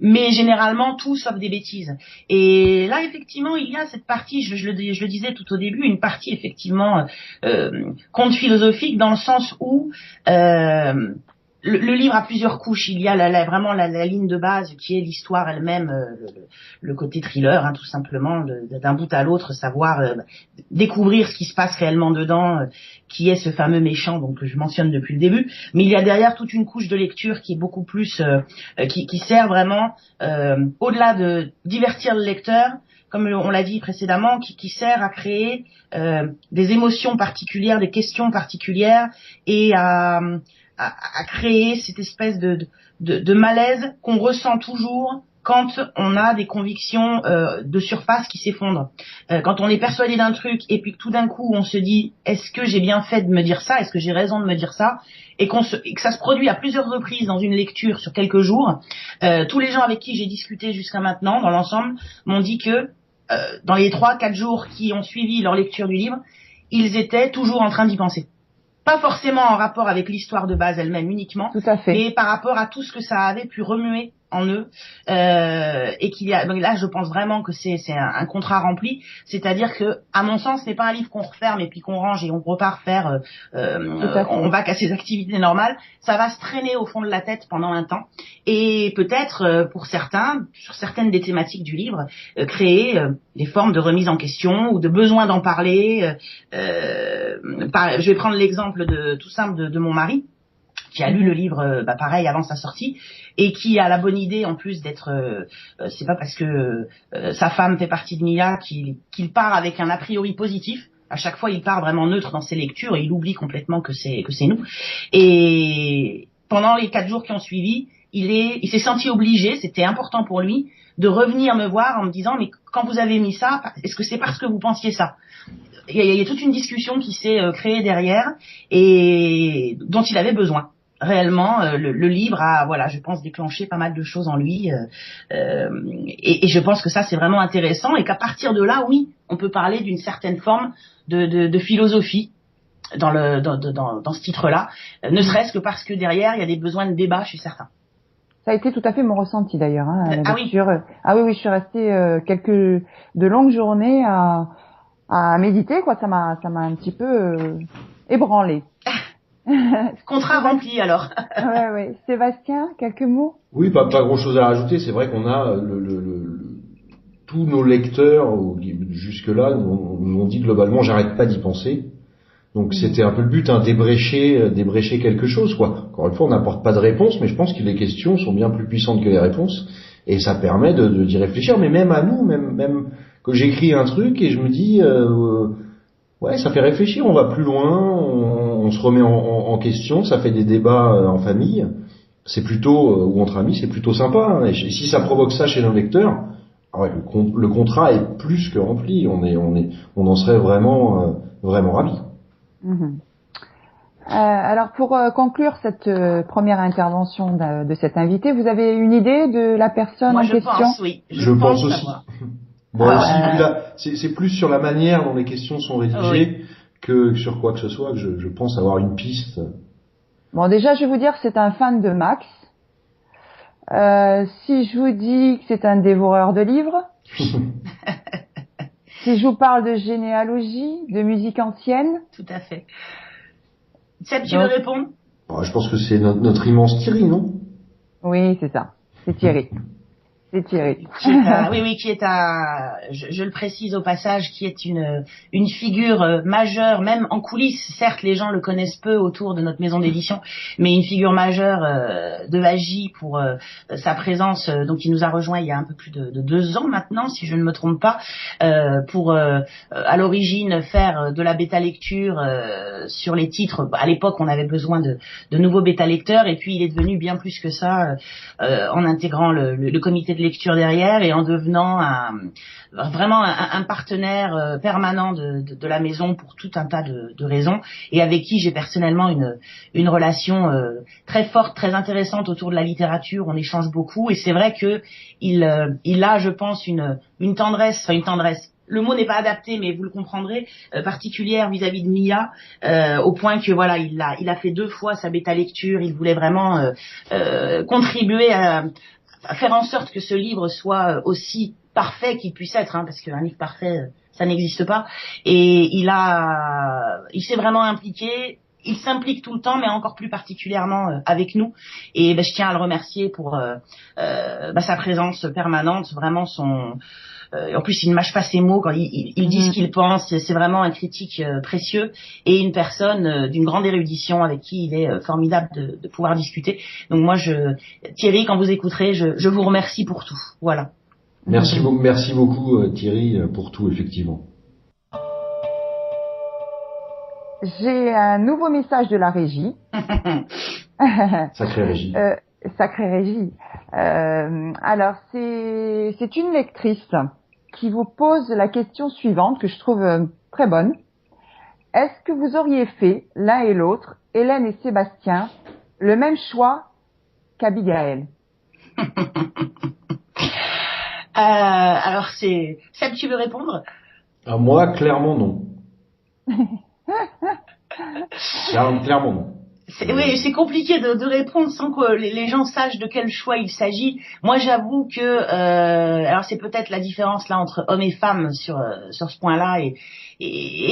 Mais généralement tout sauf des bêtises. Et là effectivement il y a cette partie, je le disais tout au début, une partie effectivement conte philosophique dans le sens où le livre a plusieurs couches. Il y a vraiment la ligne de base qui est l'histoire elle-même, le côté thriller, tout simplement, d'un bout à l'autre, savoir découvrir ce qui se passe réellement dedans, qui est ce fameux méchant donc que je mentionne depuis le début. Mais il y a derrière toute une couche de lecture qui est beaucoup plus, qui sert vraiment, au-delà de divertir le lecteur, comme on l'a dit précédemment, qui sert à créer des émotions particulières, des questions particulières et à créer cette espèce de malaise qu'on ressent toujours quand on a des convictions de surface qui s'effondrent. Quand on est persuadé d'un truc et puis que tout d'un coup on se dit est-ce que j'ai bien fait de me dire ça, est-ce que j'ai raison de me dire ça, et que ça se produit à plusieurs reprises dans une lecture sur quelques jours. Tous les gens avec qui j'ai discuté jusqu'à maintenant dans l'ensemble m'ont dit que dans les 3-4 jours qui ont suivi leur lecture du livre, ils étaient toujours en train d'y penser. Pas forcément en rapport avec l'histoire de base elle-même uniquement, Tout à fait. mais par rapport à tout ce que ça avait pu remuer en eux, et qu'il y a, donc là je pense vraiment que c'est un contrat rempli, c'est-à-dire que à mon sens ce n'est pas un livre qu'on referme et puis qu'on range et on repart faire on va qu'à ses activités normales, ça va se traîner au fond de la tête pendant un temps et peut-être pour certains, sur certaines des thématiques du livre, créer des formes de remise en question ou de besoin d'en parler. Je vais prendre l'exemple tout simple de mon mari, qui a lu le livre pareil avant sa sortie et qui a la bonne idée en plus d'être c'est pas parce que sa femme fait partie de Mia qu'il part avec un a priori positif. À chaque fois il part vraiment neutre dans ses lectures et il oublie complètement que c'est nous. Et pendant les 4 jours qui ont suivi, il s'est senti obligé, c'était important pour lui de revenir me voir en me disant mais quand vous avez mis ça, est-ce que c'est parce que vous pensiez ça? Il y a toute une discussion qui s'est créée derrière et dont il avait besoin. Réellement, le livre a, je pense, déclenché pas mal de choses en lui, et je pense que ça c'est vraiment intéressant et qu'à partir de là, oui, on peut parler d'une certaine forme de philosophie dans ce titre-là, ne serait-ce que parce que derrière il y a des besoins de débat chez certains. Ça a été tout à fait mon ressenti d'ailleurs. Oui. Oui, je suis restée de longues journées à méditer, quoi. Ça m'a un petit peu ébranlée. Contrat rempli alors. Ouais. Sébastien, quelques mots? Oui, pas grand chose à rajouter. C'est vrai qu'on a tous nos lecteurs jusque-là nous ont dit globalement j'arrête pas d'y penser. Donc c'était un peu le but, débrécher quelque chose, quoi. Encore une fois, on n'apporte pas de réponse, mais je pense que les questions sont bien plus puissantes que les réponses et ça permet d'y réfléchir. Mais même à nous, même que j'écris un truc et je me dis ouais, ça fait réfléchir, on va plus loin, on se remet en question, ça fait des débats en famille, c'est plutôt ou entre amis, c'est plutôt sympa. Hein. Et si ça provoque ça chez nos lecteurs, le contrat est plus que rempli. On en serait vraiment ravis. Alors pour conclure cette première intervention de cet invité, vous avez une idée de la personne en question? Moi je pense, oui. Je pense aussi. Bon, c'est plus sur la manière dont les questions sont rédigées que sur quoi que ce soit que je pense avoir une piste. Bon, déjà, je vais vous dire que c'est un fan de Max. Si je vous dis que c'est un dévoreur de livres. Si je vous parle de généalogie, de musique ancienne. Tout à fait. Seb, tu veux répondre? Je pense que c'est notre immense Thierry, non? Oui, c'est ça. C'est Thierry. C'est Thierry. Qui est je le précise au passage, qui est une figure majeure, même en coulisses. Certes, les gens le connaissent peu autour de notre maison d'édition, mais une figure majeure de Vagy pour sa présence. Donc, il nous a rejoint il y a un peu plus de 2 ans maintenant, si je ne me trompe pas, pour à l'origine faire de la bêta lecture sur les titres. À l'époque, on avait besoin de nouveaux bêta lecteurs, et puis il est devenu bien plus que ça en intégrant le comité de lecture derrière et en devenant vraiment un partenaire permanent de la maison pour tout un tas de raisons, et avec qui j'ai personnellement une relation très forte, très intéressante autour de la littérature. On échange beaucoup, et c'est vrai que il a, je pense, une tendresse, le mot n'est pas adapté, mais vous le comprendrez, particulière vis-à-vis de Mia, au point que voilà, il a fait 2 fois sa bêta lecture. Il voulait vraiment contribuer à faire en sorte que ce livre soit aussi parfait qu'il puisse être, parce qu'un livre parfait, ça n'existe pas. Et il s'est vraiment impliqué. Il s'implique tout le temps, mais encore plus particulièrement avec nous. Et je tiens à le remercier pour sa présence permanente, vraiment en plus, il ne mâche pas ses mots quand il dit ce qu'il pense. C'est vraiment un critique précieux et une personne d'une grande érudition avec qui il est formidable de pouvoir discuter. Donc moi, Thierry, quand vous écouterez, je vous remercie pour tout. Voilà. Merci beaucoup Thierry pour tout, effectivement. J'ai un nouveau message de la régie. Sacrée régie. Sacrée régie. Alors, c'est une lectrice qui vous pose la question suivante que je trouve très bonne. Est-ce que vous auriez fait, l'un et l'autre, Hélène et Sébastien, le même choix qu'Abigail? Alors, Seb, tu veux répondre? Moi, clairement non. Clairement non. C'est compliqué de répondre sans que les gens sachent de quel choix il s'agit. Moi, j'avoue que alors c'est peut-être la différence là entre hommes et femmes sur ce point-là, et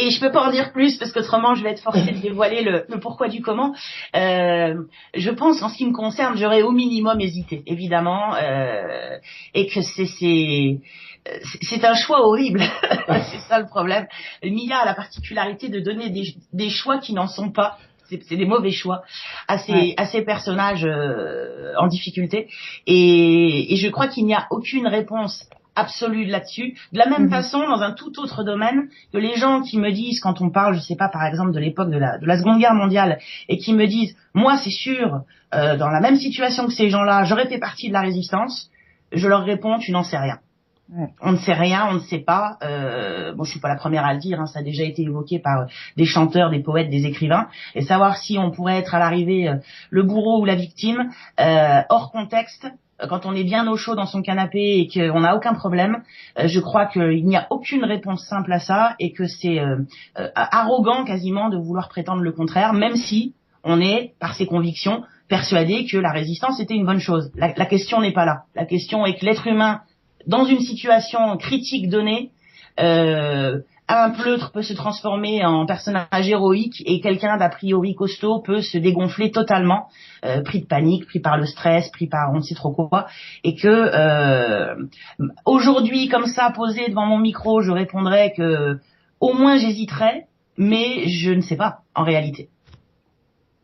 je peux pas en dire plus parce qu'autrement je vais être forcée de dévoiler le pourquoi du comment. Je pense qu'en ce qui me concerne, j'aurais au minimum hésité, évidemment, et que c'est un choix horrible. C'est ça le problème. Mia a la particularité de donner des choix qui n'en sont pas. C'est des mauvais choix à ces personnages en difficulté, et je crois qu'il n'y a aucune réponse absolue là-dessus. De la même façon, dans un tout autre domaine, que les gens qui me disent, quand on parle, je sais pas, par exemple de l'époque de la Seconde Guerre mondiale, et qui me disent, moi c'est sûr, dans la même situation que ces gens-là, j'aurais fait partie de la résistance, je leur réponds, tu n'en sais rien. Ouais. On ne sait rien, on ne sait pas. Je suis pas la première à le dire, ça a déjà été évoqué par des chanteurs, des poètes, des écrivains. Et savoir si on pourrait être à l'arrivée le bourreau ou la victime, hors contexte, quand on est bien au chaud dans son canapé et qu'on n'a aucun problème, je crois qu'il n'y a aucune réponse simple à ça, et que c'est arrogant quasiment de vouloir prétendre le contraire, même si on est, par ses convictions, persuadé que la résistance était une bonne chose. La question n'est pas là. La question est que l'être humain, dans une situation critique donnée, un pleutre peut se transformer en personnage héroïque, et quelqu'un d'a priori costaud peut se dégonfler totalement, pris de panique, pris par le stress, pris par on ne sait trop quoi, et que aujourd'hui, comme ça, posé devant mon micro, je répondrais que au moins j'hésiterais, mais je ne sais pas en réalité.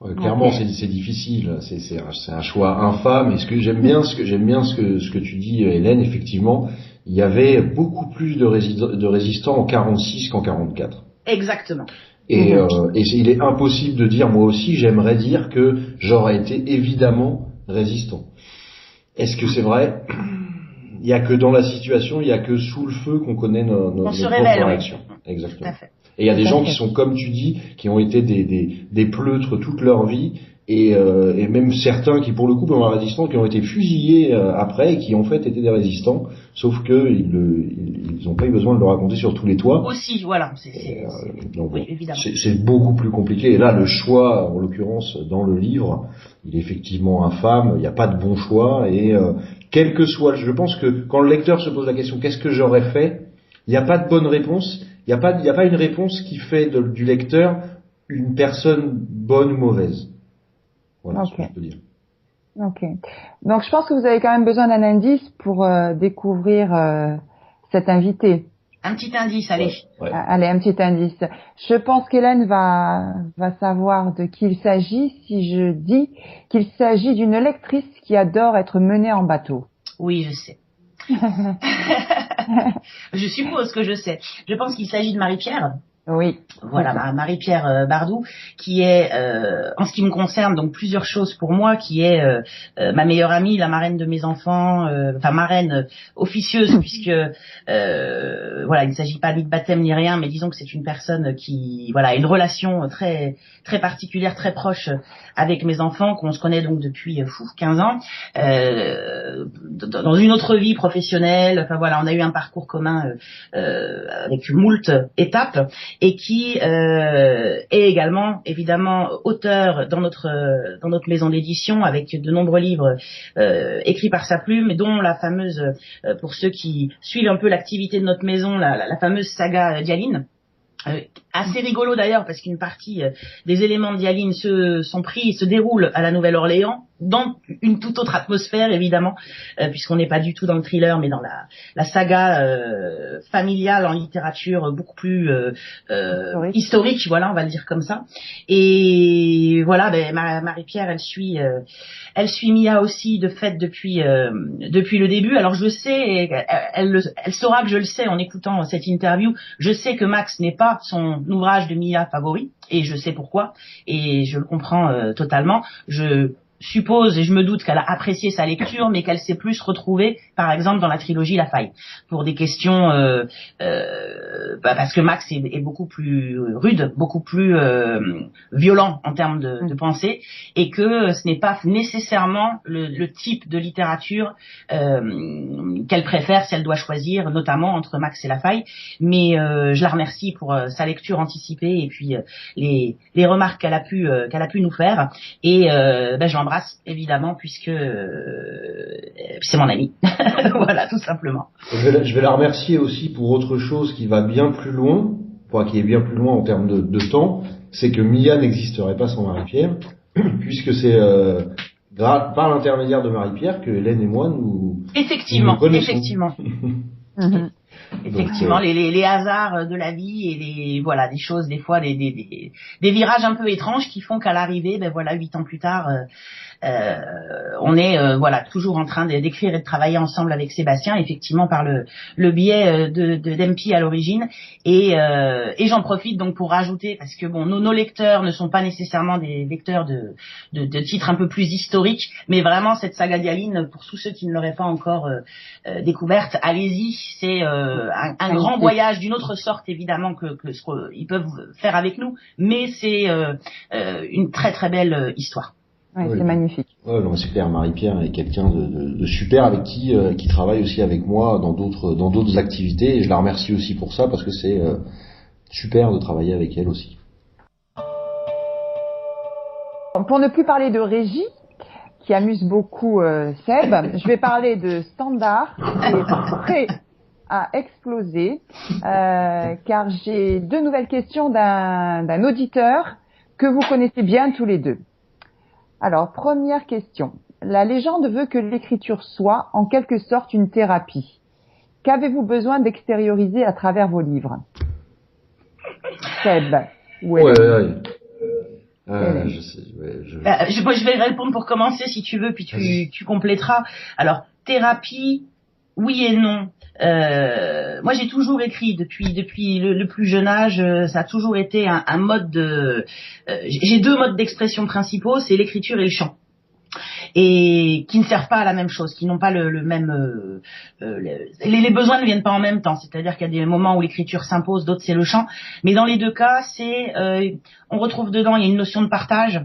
Ouais, clairement, c'est difficile. C'est un choix infâme. Et ce que j'aime bien ce que tu dis, Hélène, effectivement, il y avait beaucoup plus de résistants en 46 qu'en 44. Exactement. Et il est impossible de dire, moi aussi, j'aimerais dire que j'aurais été évidemment résistant. Est-ce que c'est vrai? Il y a que dans la situation, il y a que sous le feu qu'on connaît notre propre réaction. Oui. Exactement. Tout à fait. Et il y a des gens qui sont, comme tu dis, qui ont été des pleutres toute leur vie, et même certains qui, pour le coup, pendant la résistance, qui ont été fusillés après, et qui en fait étaient des résistants, sauf que ils n'ont pas eu besoin de le raconter sur tous les toits. Aussi, voilà. Oui, évidemment. C'est beaucoup plus compliqué. Et là, le choix, en l'occurrence, dans le livre, il est effectivement infâme. Il n'y a pas de bon choix, et quel que soit, je pense que quand le lecteur se pose la question, qu'est-ce que j'aurais fait? Il n'y a pas de bonne réponse. Il n'y a pas une réponse qui fait du lecteur une personne bonne ou mauvaise. Voilà ce que je peux dire. Ok. Donc je pense que vous avez quand même besoin d'un indice pour découvrir cet invité. Un petit indice, allez. Ouais. Allez, un petit indice. Je pense qu'Hélène va savoir de qui il s'agit si je dis qu'il s'agit d'une lectrice qui adore être menée en bateau. Oui, je sais. Je suppose que je sais. Je pense qu'il s'agit de Marie-Pierre. Oui. Voilà, Marie-Pierre Bardou, qui est, en ce qui me concerne, donc plusieurs choses pour moi, qui est ma meilleure amie, la marraine de mes enfants, enfin marraine officieuse, puisque voilà, il ne s'agit pas ni de baptême ni rien, mais disons que c'est une personne qui, voilà, a une relation très très particulière, très proche avec mes enfants, qu'on se connaît donc depuis 15 ans, dans une autre vie professionnelle. Enfin voilà, on a eu un parcours commun avec moult étapes. Et qui est également évidemment auteur dans notre maison d'édition, avec de nombreux livres écrits par sa plume, et dont la fameuse, pour ceux qui suivent un peu l'activité de notre maison, la fameuse saga Dialine. Assez rigolo d'ailleurs, parce qu'une partie des éléments de Dialine se déroulent à la Nouvelle-Orléans, dans une toute autre atmosphère évidemment, puisqu'on n'est pas du tout dans le thriller, mais dans la saga familiale en littérature beaucoup plus historique, voilà, on va le dire comme ça. Et voilà, Marie-Pierre, elle suit Mia aussi de fait depuis le début. Alors je sais, elle saura que je le sais en écoutant cette interview. Je sais que Max n'est pas son ouvrage de Mia favori, et je sais pourquoi, et je le comprends totalement. Je suppose et je me doute qu'elle a apprécié sa lecture, mais qu'elle s'est plus retrouvée, par exemple, dans la trilogie La Faille, pour des questions, parce que Max est beaucoup plus rude, beaucoup plus violent en termes de pensée, et que ce n'est pas nécessairement le type de littérature qu'elle préfère si elle doit choisir, notamment entre Max et La Faille. Mais je la remercie pour sa lecture anticipée et puis les remarques qu'elle a pu nous faire, et je l'embrasse évidemment, puisque c'est mon ami. Voilà, tout simplement. Je vais la remercier aussi pour autre chose qui va bien plus loin, qui est bien plus loin en termes de temps, c'est que Mia n'existerait pas sans Marie-Pierre, puisque c'est par l'intermédiaire de Marie-Pierre que Hélène et moi nous connaissons. Effectivement. Effectivement, les hasards de la vie et des choses, des fois des virages un peu étranges qui font qu'à l'arrivée, 8 ans plus tard, on est toujours en train d'écrire et de travailler ensemble avec Sébastien, effectivement par le biais d'Empi à l'origine, et j'en profite donc pour rajouter, parce que nos lecteurs ne sont pas nécessairement des lecteurs de titres un peu plus historiques, mais vraiment cette saga Dialine, pour tous ceux qui ne l'auraient pas encore découverte, allez-y, c'est un grand voyage d'une autre sorte évidemment que ce qu'ils peuvent faire avec nous, mais c'est une très très belle histoire. Ouais, oui, c'est magnifique. Ouais, non, c'est clair, Marie-Pierre est quelqu'un de super avec qui travaille aussi avec moi dans d'autres activités, et je la remercie aussi pour ça, parce que c'est super de travailler avec elle aussi. Pour ne plus parler de régie, qui amuse beaucoup Seb, je vais parler de Standard, qui est prêt à exploser, car j'ai 2 nouvelles questions d'un auditeur que vous connaissez bien tous les deux. Alors, première question. La légende veut que l'écriture soit, en quelque sorte, une thérapie. Qu'avez-vous besoin d'extérioriser à travers vos livres? Seb. Je vais répondre pour commencer, si tu veux, puis tu compléteras. Alors, thérapie, oui et non. Moi, j'ai toujours écrit depuis le plus jeune âge. Ça a toujours été un mode de. J'ai 2 modes d'expression principaux, c'est l'écriture et le chant, et qui ne servent pas à la même chose, qui n'ont pas le même. Les besoins ne viennent pas en même temps. C'est-à-dire qu'il y a des moments où l'écriture s'impose, d'autres c'est le chant. Mais dans les 2 cas, on retrouve dedans, il y a une notion de partage.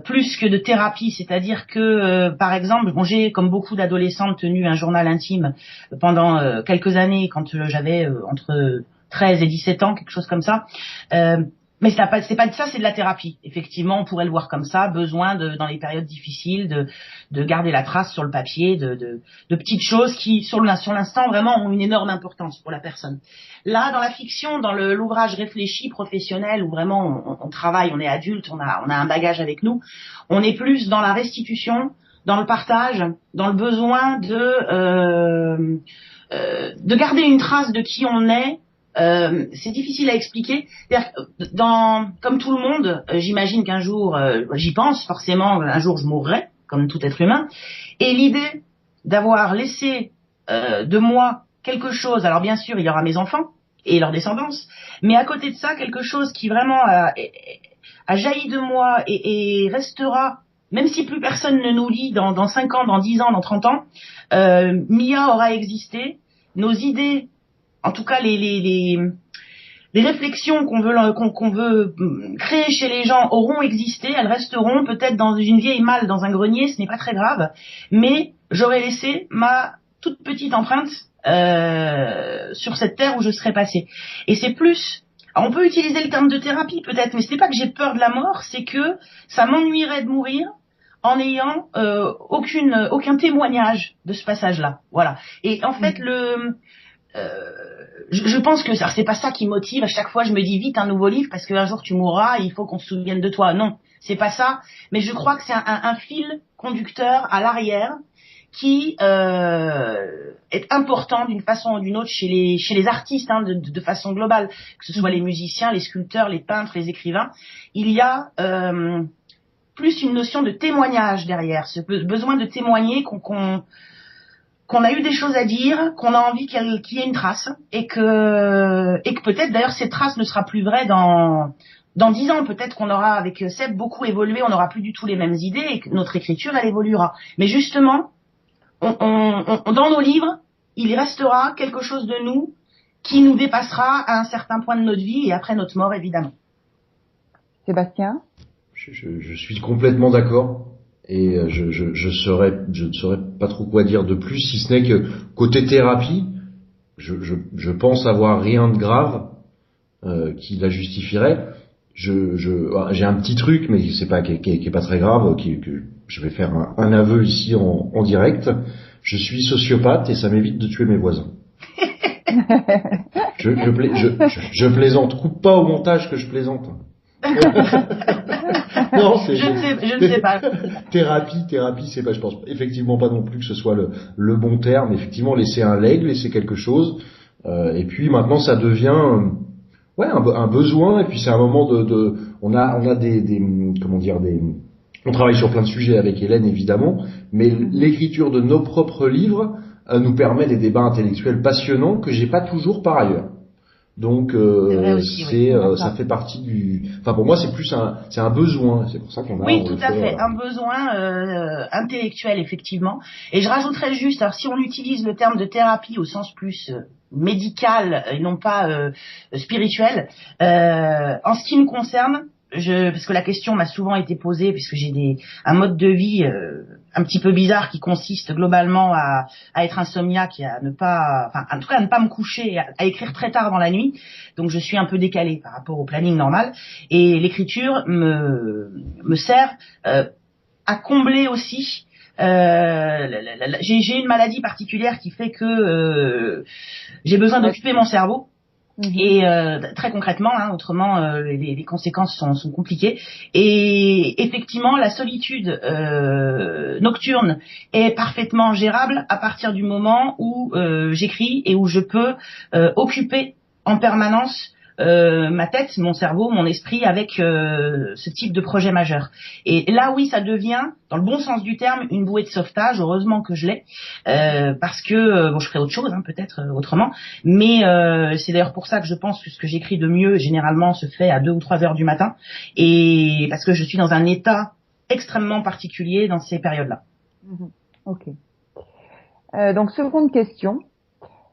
Plus que de thérapie, c'est-à-dire que, par exemple, j'ai, comme beaucoup d'adolescentes, tenu un journal intime pendant quelques années, quand j'avais entre 13 et 17 ans, quelque chose comme ça. Mais c'est pas de ça, c'est de la thérapie. Effectivement, on pourrait le voir comme ça, besoin dans les périodes difficiles de garder la trace sur le papier de petites choses qui sur l'instant vraiment ont une énorme importance pour la personne. Là, dans la fiction, dans l'ouvrage réfléchi professionnel où vraiment on travaille, on est adulte, on a un bagage avec nous, on est plus dans la restitution, dans le partage, dans le besoin de garder une trace de qui on est. C'est difficile à expliquer. Comme tout le monde, j'imagine qu'un jour, j'y pense forcément, un jour je mourrai, comme tout être humain. Et l'idée d'avoir laissé de moi quelque chose, alors bien sûr, il y aura mes enfants et leur descendance, mais à côté de ça, quelque chose qui vraiment a jailli de moi et restera, même si plus personne ne nous lit dans 5 ans, dans 10 ans, dans 30 ans, Mia aura existé, nos idées, en tout cas les réflexions qu'on veut créer chez les gens auront existé, elles resteront peut-être dans une vieille malle dans un grenier, ce n'est pas très grave, mais j'aurai laissé ma toute petite empreinte sur cette terre où je serai passée. Et c'est plus, on peut utiliser le terme de thérapie peut-être, mais ce n'est pas que j'ai peur de la mort, c'est que ça m'ennuierait de mourir en n'ayant aucun témoignage de ce passage-là. Voilà. Et en fait, je pense que c'est pas ça qui motive. À chaque fois, je me dis vite un nouveau livre parce qu'un jour tu mourras, il faut qu'on se souvienne de toi. Non, c'est pas ça. Mais je crois que c'est un fil conducteur à l'arrière qui est important d'une façon ou d'une autre chez les artistes, hein, de façon globale, que ce soit les musiciens, les sculpteurs, les peintres, les écrivains. Il y a plus une notion de témoignage derrière, ce besoin de témoigner qu'on a eu des choses à dire, qu'on a envie qu'il y ait une trace, et que peut-être d'ailleurs cette trace ne sera plus vraie dans 10 ans. Peut-être qu'on aura avec Seb beaucoup évolué, on n'aura plus du tout les mêmes idées et que notre écriture elle évoluera. Mais justement, dans nos livres, il restera quelque chose de nous qui nous dépassera à un certain point de notre vie et après notre mort évidemment. Sébastien ? Je suis complètement d'accord. Et je ne saurais pas trop quoi dire de plus, si ce n'est que côté thérapie, je pense avoir rien de grave qui la justifierait. J'ai un petit truc, mais c'est pas qui est pas très grave, que je vais faire un aveu ici en direct. Je suis sociopathe et ça m'évite de tuer mes voisins. Je plaisante. Coupe pas au montage que je plaisante. Non, je ne sais pas. Thérapie, c'est pas, je pense effectivement pas non plus que ce soit le bon terme. Effectivement, laisser un legs, laisser quelque chose. Et puis maintenant, ça devient, un besoin. Et puis c'est un moment on a des comment dire, on travaille sur plein de sujets avec Hélène évidemment, mais l'écriture de nos propres livres nous permet des débats intellectuels passionnants que j'ai pas toujours par ailleurs. Donc ça fait partie pour moi c'est un besoin, c'est pour ça qu'on a. Oui, tout à fait, un besoin intellectuel effectivement. Et je rajouterais juste, alors si on utilise le terme de thérapie au sens plus médical et non pas spirituel, en ce qui me concerne, parce que la question m'a souvent été posée, puisque j'ai un mode de vie un petit peu bizarre qui consiste globalement à être insomniaque et à ne pas, en tout cas à ne pas me coucher, à écrire très tard dans la nuit. Donc je suis un peu décalée par rapport au planning normal. Et l'écriture me sert à combler aussi. J'ai une maladie particulière qui fait que j'ai besoin d'occuper mon cerveau. Et très concrètement, autrement les conséquences sont compliquées. Et effectivement, la solitude nocturne est parfaitement gérable à partir du moment où j'écris et où je peux occuper en permanence ma tête, mon cerveau, mon esprit avec ce type de projet majeur. Et là, oui, ça devient, dans le bon sens du terme, une bouée de sauvetage. Heureusement que je l'ai, parce que je ferais autre chose, peut-être autrement. Mais c'est d'ailleurs pour ça que je pense que ce que j'écris de mieux, généralement, se fait à 2 ou 3 heures du matin, et parce que je suis dans un état extrêmement particulier dans ces périodes-là. Ok. Donc, seconde question.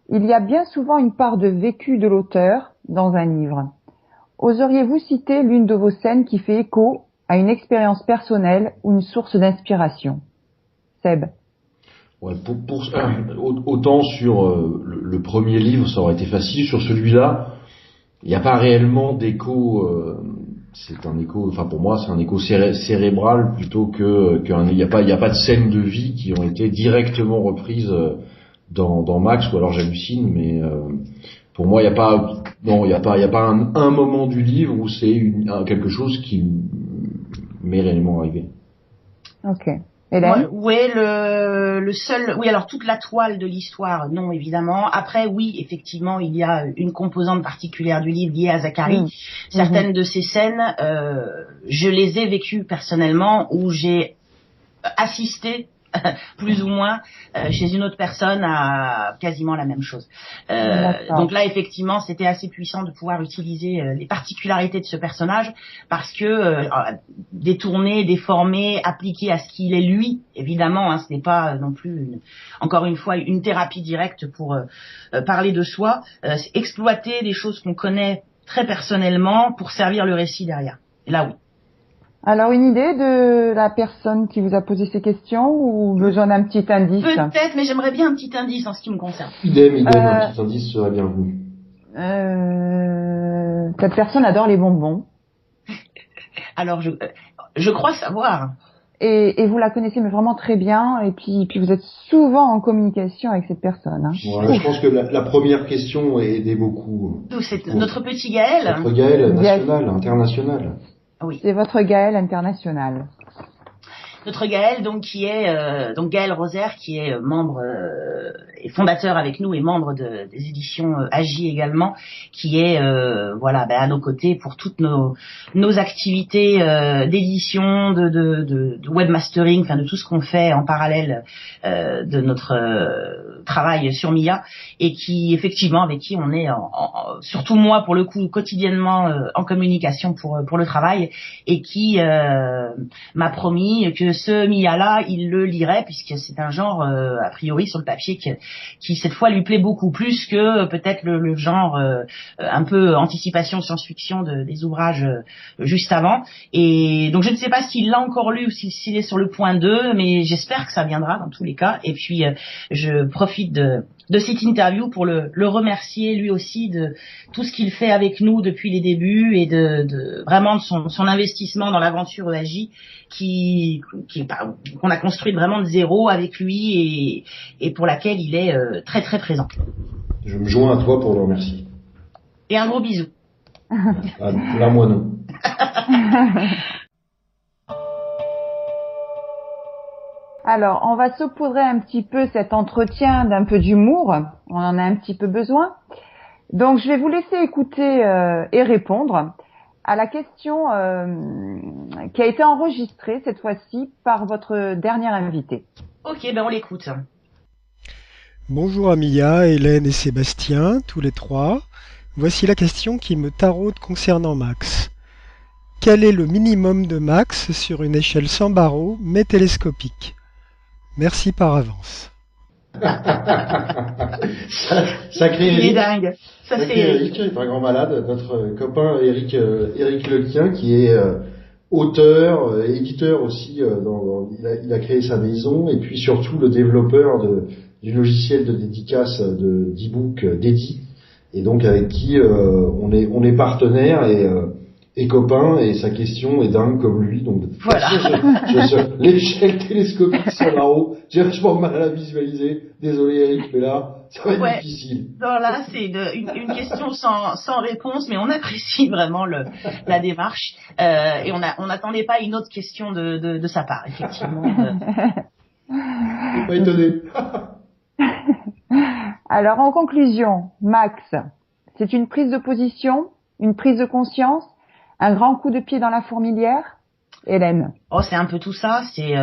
Il y a bien souvent une part de vécu de l'auteur dans un livre. Oseriez-vous citer l'une de vos scènes qui fait écho à une expérience personnelle ou une source d'inspiration ? Seb ? Ouais, autant sur le premier livre, ça aurait été facile. Sur celui-là, il n'y a pas réellement d'écho. C'est un écho. Enfin, pour moi, c'est un écho cérébral plutôt que il n'y a pas de scènes de vie qui ont été directement reprises dans Max, ou alors j'hallucine, mais pour moi, il n'y a pas un moment du livre où c'est quelque chose qui m'est réellement arrivé. Ok. Hélène? Oui, le seul, oui, alors toute la toile de l'histoire, non, évidemment. Après, oui, effectivement, il y a une composante particulière du livre liée à Zacharie. Certaines de ces scènes, je les ai vécues personnellement, où j'ai assisté plus ou moins chez une autre personne à quasiment la même chose. Donc là, effectivement, c'était assez puissant de pouvoir utiliser les particularités de ce personnage, parce que détourner, déformer, appliquer à ce qu'il est lui, évidemment, hein, ce n'est pas non plus encore une fois une thérapie directe pour parler de soi, exploiter des choses qu'on connaît très personnellement pour servir le récit derrière. Et là, oui. Alors, une idée de la personne qui vous a posé ces questions, ou besoin d'un petit indice? Peut-être, mais j'aimerais bien un petit indice en ce qui me concerne. Idem, un petit indice serait bienvenu. Cette personne adore les bonbons. Alors, je crois savoir. Et vous la connaissez mais vraiment très bien, et puis vous êtes souvent en communication avec cette personne. Hein. Ouais, je pense que la première question a aidé beaucoup. C'est notre petit Gaël. Notre Gaël national, international. Oui. C'est votre Gaël international. Notre Gaël, donc, qui est donc Gaël Rosaire, qui est membre et fondateur avec nous et membre des éditions Agi également, qui est à nos côtés pour toutes nos activités d'édition, de webmastering, enfin de tout ce qu'on fait en parallèle de notre travail sur Mia, et qui effectivement avec qui on est surtout moi pour le coup quotidiennement en communication pour le travail, et qui m'a promis que ce Mia-là, il le lirait, puisque c'est un genre, a priori, sur le papier, qui cette fois lui plaît beaucoup plus que peut-être le genre un peu anticipation science-fiction des ouvrages juste avant. Et donc je ne sais pas s'il l'a encore lu ou s'il est sur le point 2, mais j'espère que ça viendra dans tous les cas. Et puis je profite de cette interview pour le remercier lui aussi de tout ce qu'il fait avec nous depuis les débuts, et de vraiment de son investissement dans l'aventure EAJ qu'on a construit vraiment de zéro avec lui, et pour laquelle il est très très présent. Je me joins à toi pour le remercier. Et un gros bisou. Là, moi non. Alors, on va saupoudrer un petit peu cet entretien d'un peu d'humour. On en a un petit peu besoin. Donc, je vais vous laisser écouter et répondre à la question qui a été enregistrée cette fois-ci par votre dernier invité. Ok, on l'écoute. Bonjour à Mia, Hélène et Sébastien, tous les trois. Voici la question qui me taraude concernant Max. Quel est le minimum de Max sur une échelle sans barreaux mais télescopique? Merci par avance. Sacré Eric. Il est dingue. Ça, Sacré c'est Eric, est un grand malade. Notre copain Eric Lequien, qui est auteur, éditeur aussi. Il a créé sa maison, et puis surtout le développeur du logiciel de dédicace d'e-book Dédi, et donc avec qui on est partenaire et copains, et sa question est dingue comme lui. Donc voilà. L'échelle télescopique sans barreau, j'ai vachement mal à la visualiser. Désolé Eric, mais là ça va être difficile. Non, là c'est une question sans réponse, mais on apprécie vraiment la démarche, et on n'attendait pas une autre question de sa part, effectivement. Je suis pas étonné. Alors, en conclusion, Max, c'est une prise de position, une prise de conscience, un grand coup de pied dans la fourmilière? Hélène? Oh, c'est un peu tout ça. C'est,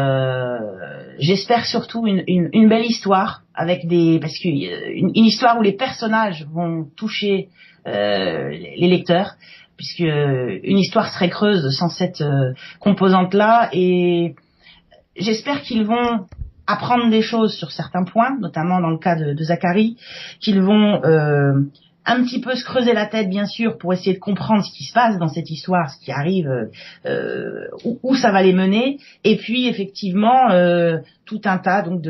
j'espère surtout une belle histoire avec parce que une histoire où les personnages vont toucher les lecteurs, puisque une histoire serait creuse sans cette composante-là. Et j'espère qu'ils vont apprendre des choses sur certains points, notamment dans le cas de Zacharie, qu'ils vont un petit peu se creuser la tête, bien sûr, pour essayer de comprendre ce qui se passe dans cette histoire, ce qui arrive, où ça va les mener, et puis effectivement tout un tas donc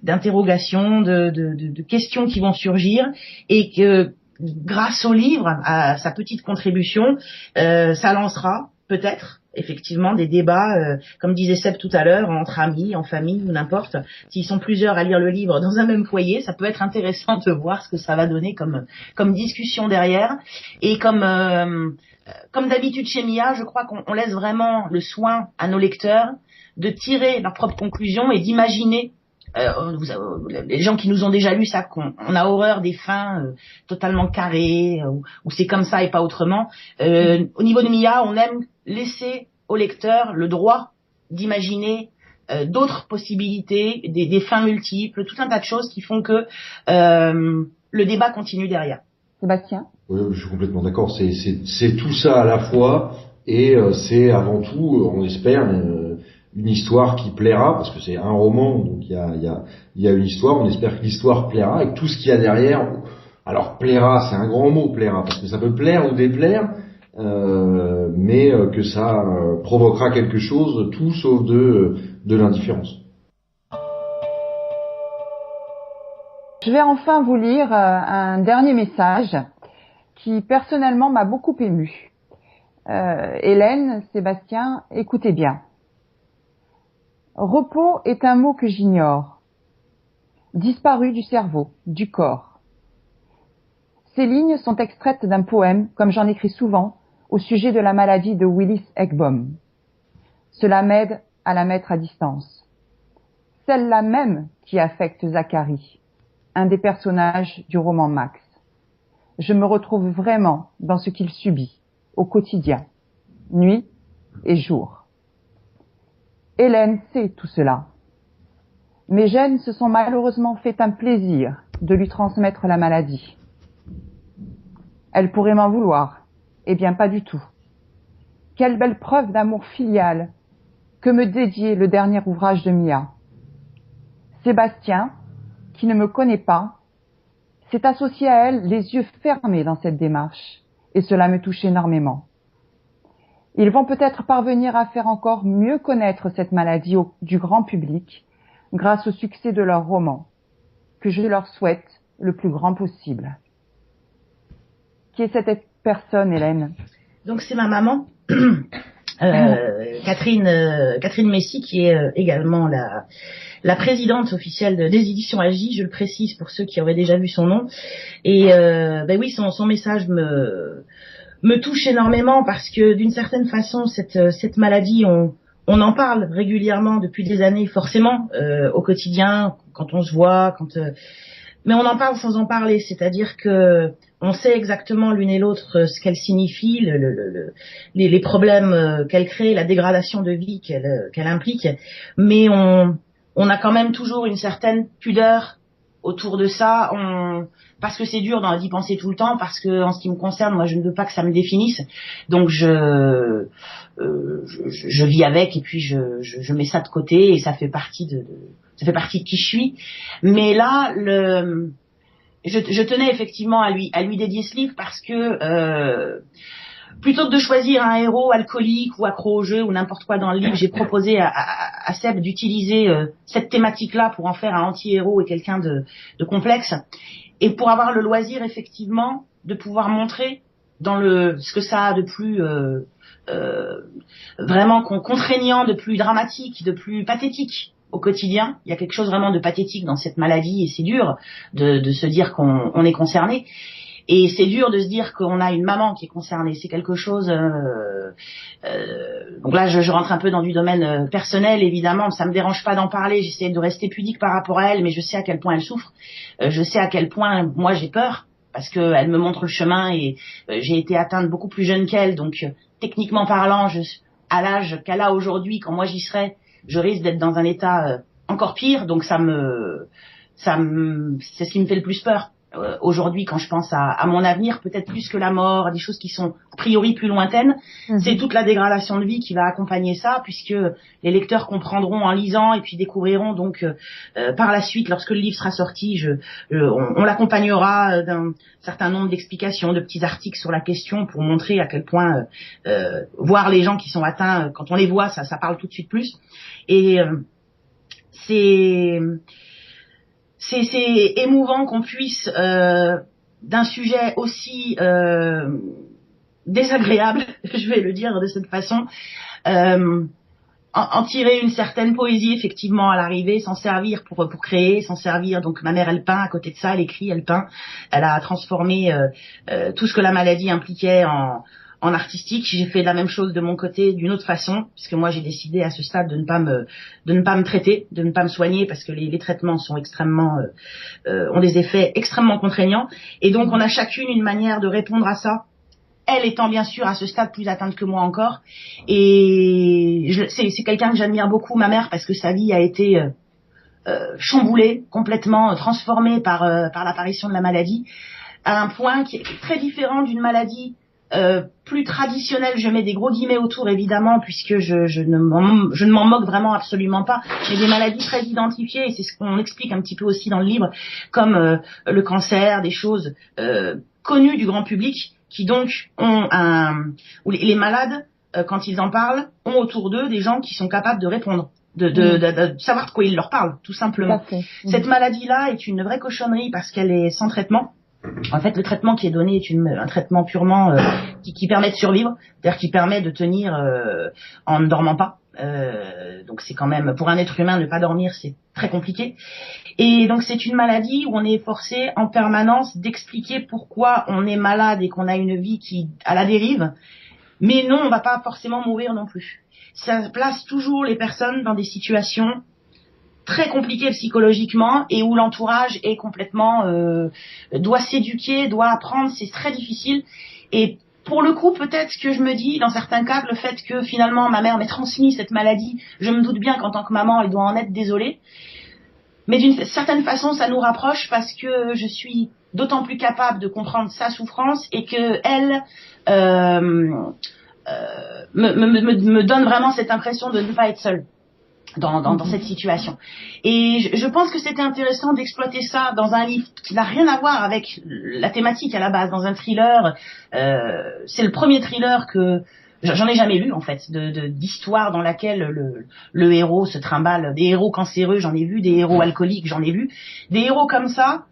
d'interrogations, de questions qui vont surgir, et que grâce au livre, à sa petite contribution, ça lancera peut-être effectivement des débats, comme disait Seb tout à l'heure, entre amis, en famille ou n'importe. S'ils sont plusieurs à lire le livre dans un même foyer, ça peut être intéressant de voir ce que ça va donner comme discussion derrière. Et comme d'habitude chez Mia, je crois qu'on laisse vraiment le soin à nos lecteurs de tirer leurs propres conclusions et d'imaginer. Les gens qui nous ont déjà lu savent qu'on a horreur des fins totalement carrées où c'est comme ça et pas autrement. Au niveau de Mia, on aime laisser au lecteur le droit d'imaginer d'autres possibilités, des fins multiples, tout un tas de choses qui font que le débat continue derrière. Sébastien? Oui, je suis complètement d'accord. C'est tout ça à la fois et c'est avant tout, on espère, une histoire qui plaira, parce que c'est un roman, donc il y a une histoire, on espère que l'histoire plaira, et que tout ce qu'il y a derrière, alors plaira, c'est un grand mot, plaira, parce que ça peut plaire ou déplaire, mais que ça provoquera quelque chose, tout sauf de l'indifférence. Je vais enfin vous lire un dernier message qui personnellement m'a beaucoup ému. Hélène, Sébastien, écoutez bien. Repos est un mot que j'ignore, disparu du cerveau, du corps. Ces lignes sont extraites d'un poème, comme j'en écris souvent, au sujet de la maladie de Willis Ekbom. Cela m'aide à la mettre à distance. Celle-là même qui affecte Zacharie, un des personnages du roman Max. Je me retrouve vraiment dans ce qu'il subit, au quotidien, nuit et jour. Hélène sait tout cela. Mes gènes se sont malheureusement fait un plaisir de lui transmettre la maladie. Elle pourrait m'en vouloir. Eh bien, pas du tout. Quelle belle preuve d'amour filial que me dédier le dernier ouvrage de Mia. Sébastien, qui ne me connaît pas, s'est associé à elle les yeux fermés dans cette démarche, et cela me touche énormément. Ils vont peut-être parvenir à faire encore mieux connaître cette maladie du grand public grâce au succès de leur roman, que je leur souhaite le plus grand possible. Qui est cette personne, Hélène? Donc c'est ma maman, Catherine Messy, qui est également la présidente officielle des éditions AJ, je le précise pour ceux qui auraient déjà vu son nom. Et oui, son message me touche énormément parce que d'une certaine façon cette maladie on en parle régulièrement depuis des années forcément au quotidien quand on se voit mais on en parle sans en parler, c'est-à-dire que on sait exactement l'une et l'autre ce qu'elle signifie, les problèmes qu'elle crée, la dégradation de vie qu'elle implique, mais on a quand même toujours une certaine pudeur autour de ça, parce que c'est dur d'y penser tout le temps, parce que en ce qui me concerne, moi je ne veux pas que ça me définisse, donc je vis avec et puis je mets ça de côté et ça fait partie de qui je suis. Mais là, je tenais effectivement à lui dédier ce livre parce que plutôt que de choisir un héros alcoolique ou accro au jeu ou n'importe quoi dans le livre, j'ai proposé à Seb d'utiliser cette thématique-là pour en faire un anti-héros et quelqu'un de complexe, et pour avoir le loisir effectivement de pouvoir montrer dans ce que ça a de plus vraiment contraignant, de plus dramatique, de plus pathétique au quotidien. Il y a quelque chose vraiment de pathétique dans cette maladie et c'est dur de se dire qu'on est concerné. Et c'est dur de se dire qu'on a une maman qui est concernée. C'est quelque chose. Donc là, je rentre un peu dans du domaine personnel, évidemment. Ça me dérange pas d'en parler. J'essaie de rester pudique par rapport à elle, mais je sais à quel point elle souffre. Je sais à quel point moi j'ai peur parce que elle me montre le chemin et j'ai été atteinte beaucoup plus jeune qu'elle. Donc techniquement parlant, à l'âge qu'elle a aujourd'hui, quand moi j'y serai, je risque d'être dans un état encore pire. Donc c'est ce qui me fait le plus peur. Aujourd'hui, quand je pense à mon avenir, peut-être plus que la mort, à des choses qui sont a priori plus lointaines, c'est toute la dégradation de vie qui va accompagner ça, puisque les lecteurs comprendront en lisant et puis découvriront donc par la suite, lorsque le livre sera sorti, on l'accompagnera d'un certain nombre d'explications, de petits articles sur la question pour montrer à quel point voir les gens qui sont atteints, quand on les voit, ça parle tout de suite plus. Et c'est émouvant qu'on puisse d'un sujet aussi désagréable, je vais le dire de cette façon, en tirer une certaine poésie effectivement à l'arrivée, s'en servir pour créer, s'en servir. Donc ma mère elle peint, à côté de ça elle écrit, elle peint, elle a transformé tout ce que la maladie impliquait en artistique. J'ai fait la même chose de mon côté d'une autre façon, puisque moi j'ai décidé à ce stade de ne pas me traiter, de ne pas me soigner, parce que les traitements sont extrêmement ont des effets extrêmement contraignants, et donc on a chacune une manière de répondre à ça. Elle étant bien sûr à ce stade plus atteinte que moi encore, et c'est quelqu'un que j'admire beaucoup, ma mère, parce que sa vie a été chamboulée, complètement transformée par l'apparition de la maladie, à un point qui est très différent d'une maladie plus traditionnelle. Je mets des gros guillemets autour évidemment, puisque je ne m'en moque vraiment absolument pas, mais des maladies très identifiées, et c'est ce qu'on explique un petit peu aussi dans le livre, comme le cancer, des choses connues du grand public, qui donc ont où les malades, quand ils en parlent, ont autour d'eux des gens qui sont capables de répondre, de savoir de quoi ils leur parlent, tout simplement. Cette maladie-là est une vraie cochonnerie parce qu'elle est sans traitement. En fait, le traitement qui est donné est un traitement purement qui permet de survivre, c'est-à-dire qui permet de tenir en ne dormant pas. Donc c'est quand même, pour un être humain, ne pas dormir, c'est très compliqué. Et donc c'est une maladie où on est forcé en permanence d'expliquer pourquoi on est malade et qu'on a une vie qui à la dérive. Mais non, on va pas forcément mourir non plus. Ça place toujours les personnes dans des situations très compliquées psychologiquement, et où l'entourage est complètement doit s'éduquer, doit apprendre, c'est très difficile. Et pour le coup, peut-être que je me dis, dans certains cas, le fait que finalement ma mère m'ait transmis cette maladie, je me doute bien qu'en tant que maman, elle doit en être désolée. Mais d'une certaine façon, ça nous rapproche, parce que je suis d'autant plus capable de comprendre sa souffrance, et que elle me donne vraiment cette impression de ne pas être seule dans cette situation. Et je pense que c'était intéressant d'exploiter ça dans un livre qui n'a rien à voir avec la thématique à la base, dans un thriller. C'est le premier thriller que j'en ai jamais lu en fait, d'histoire dans laquelle le héros se trimballe. Des héros cancéreux, j'en ai vu, des héros alcooliques, j'en ai vu, des héros comme ça,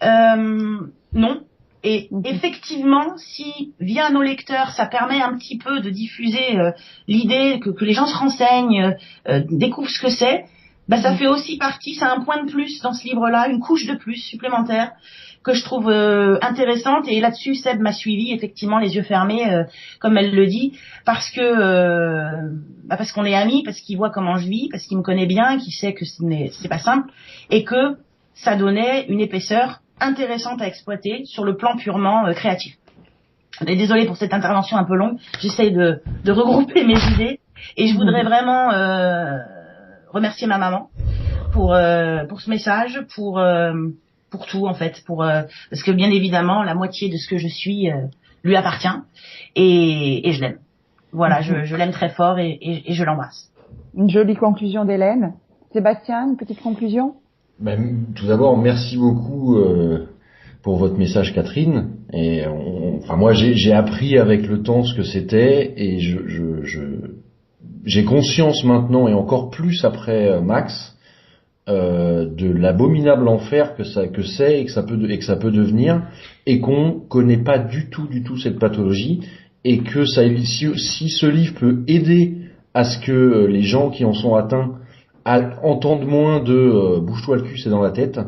non. Et effectivement, si via nos lecteurs, ça permet un petit peu de diffuser l'idée que les gens se renseignent, découvrent ce que c'est, ça fait aussi partie, c'est un point de plus dans ce livre-là, une couche de plus supplémentaire que je trouve intéressante. Et là-dessus, Seb m'a suivi effectivement les yeux fermés, comme elle le dit, parce qu'on est amis, parce qu'il voit comment je vis, parce qu'il me connaît bien, qu'il sait que c'est pas simple, et que ça donnait une épaisseur intéressante à exploiter sur le plan purement créatif. Et désolée pour cette intervention un peu longue, j'essaye de regrouper mes idées, et je voudrais vraiment remercier ma maman pour ce message, pour tout en fait, parce que bien évidemment la moitié de ce que je suis lui appartient, et je l'aime. Voilà, je l'aime très fort, et je l'embrasse. Une jolie conclusion d'Hélène. Sébastien, une petite conclusion? Tout d'abord, merci beaucoup pour votre message, Catherine. Et moi, j'ai appris avec le temps ce que c'était, et j'ai conscience maintenant, et encore plus après Max, de l'abominable enfer que c'est, et que ça peut devenir, et qu'on connaît pas du tout cette pathologie, et que si ce livre peut aider à ce que les gens qui en sont atteints entendent moins de bouge-toi le cul, c'est dans la tête,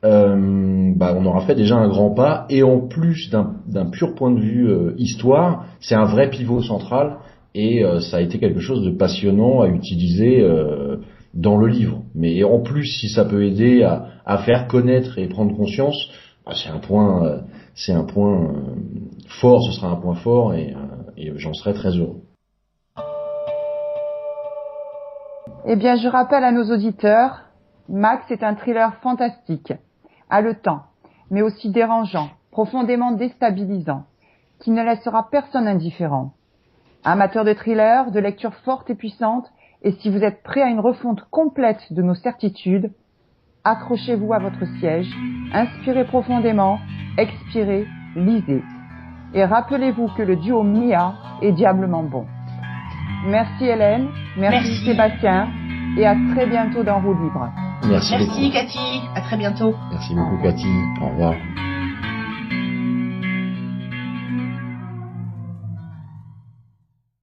on aura fait déjà un grand pas. Et en plus d'un pur point de vue histoire, c'est un vrai pivot central, et ça a été quelque chose de passionnant à utiliser dans le livre. Mais en plus, si ça peut aider à faire connaître et prendre conscience, c'est un point fort, ce sera un point fort, et j'en serai très heureux. Eh bien, je rappelle à nos auditeurs, Max est un thriller fantastique, haletant, mais aussi dérangeant, profondément déstabilisant, qui ne laissera personne indifférent. Amateur de thriller, de lecture forte et puissante, et si vous êtes prêt à une refonte complète de nos certitudes, accrochez-vous à votre siège, inspirez profondément, expirez, lisez. Et rappelez-vous que le duo Mia est diablement bon. Merci Hélène, merci Sébastien, et à très bientôt dans Roue Libre. Merci Cathy, à très bientôt. Merci beaucoup Cathy, au revoir.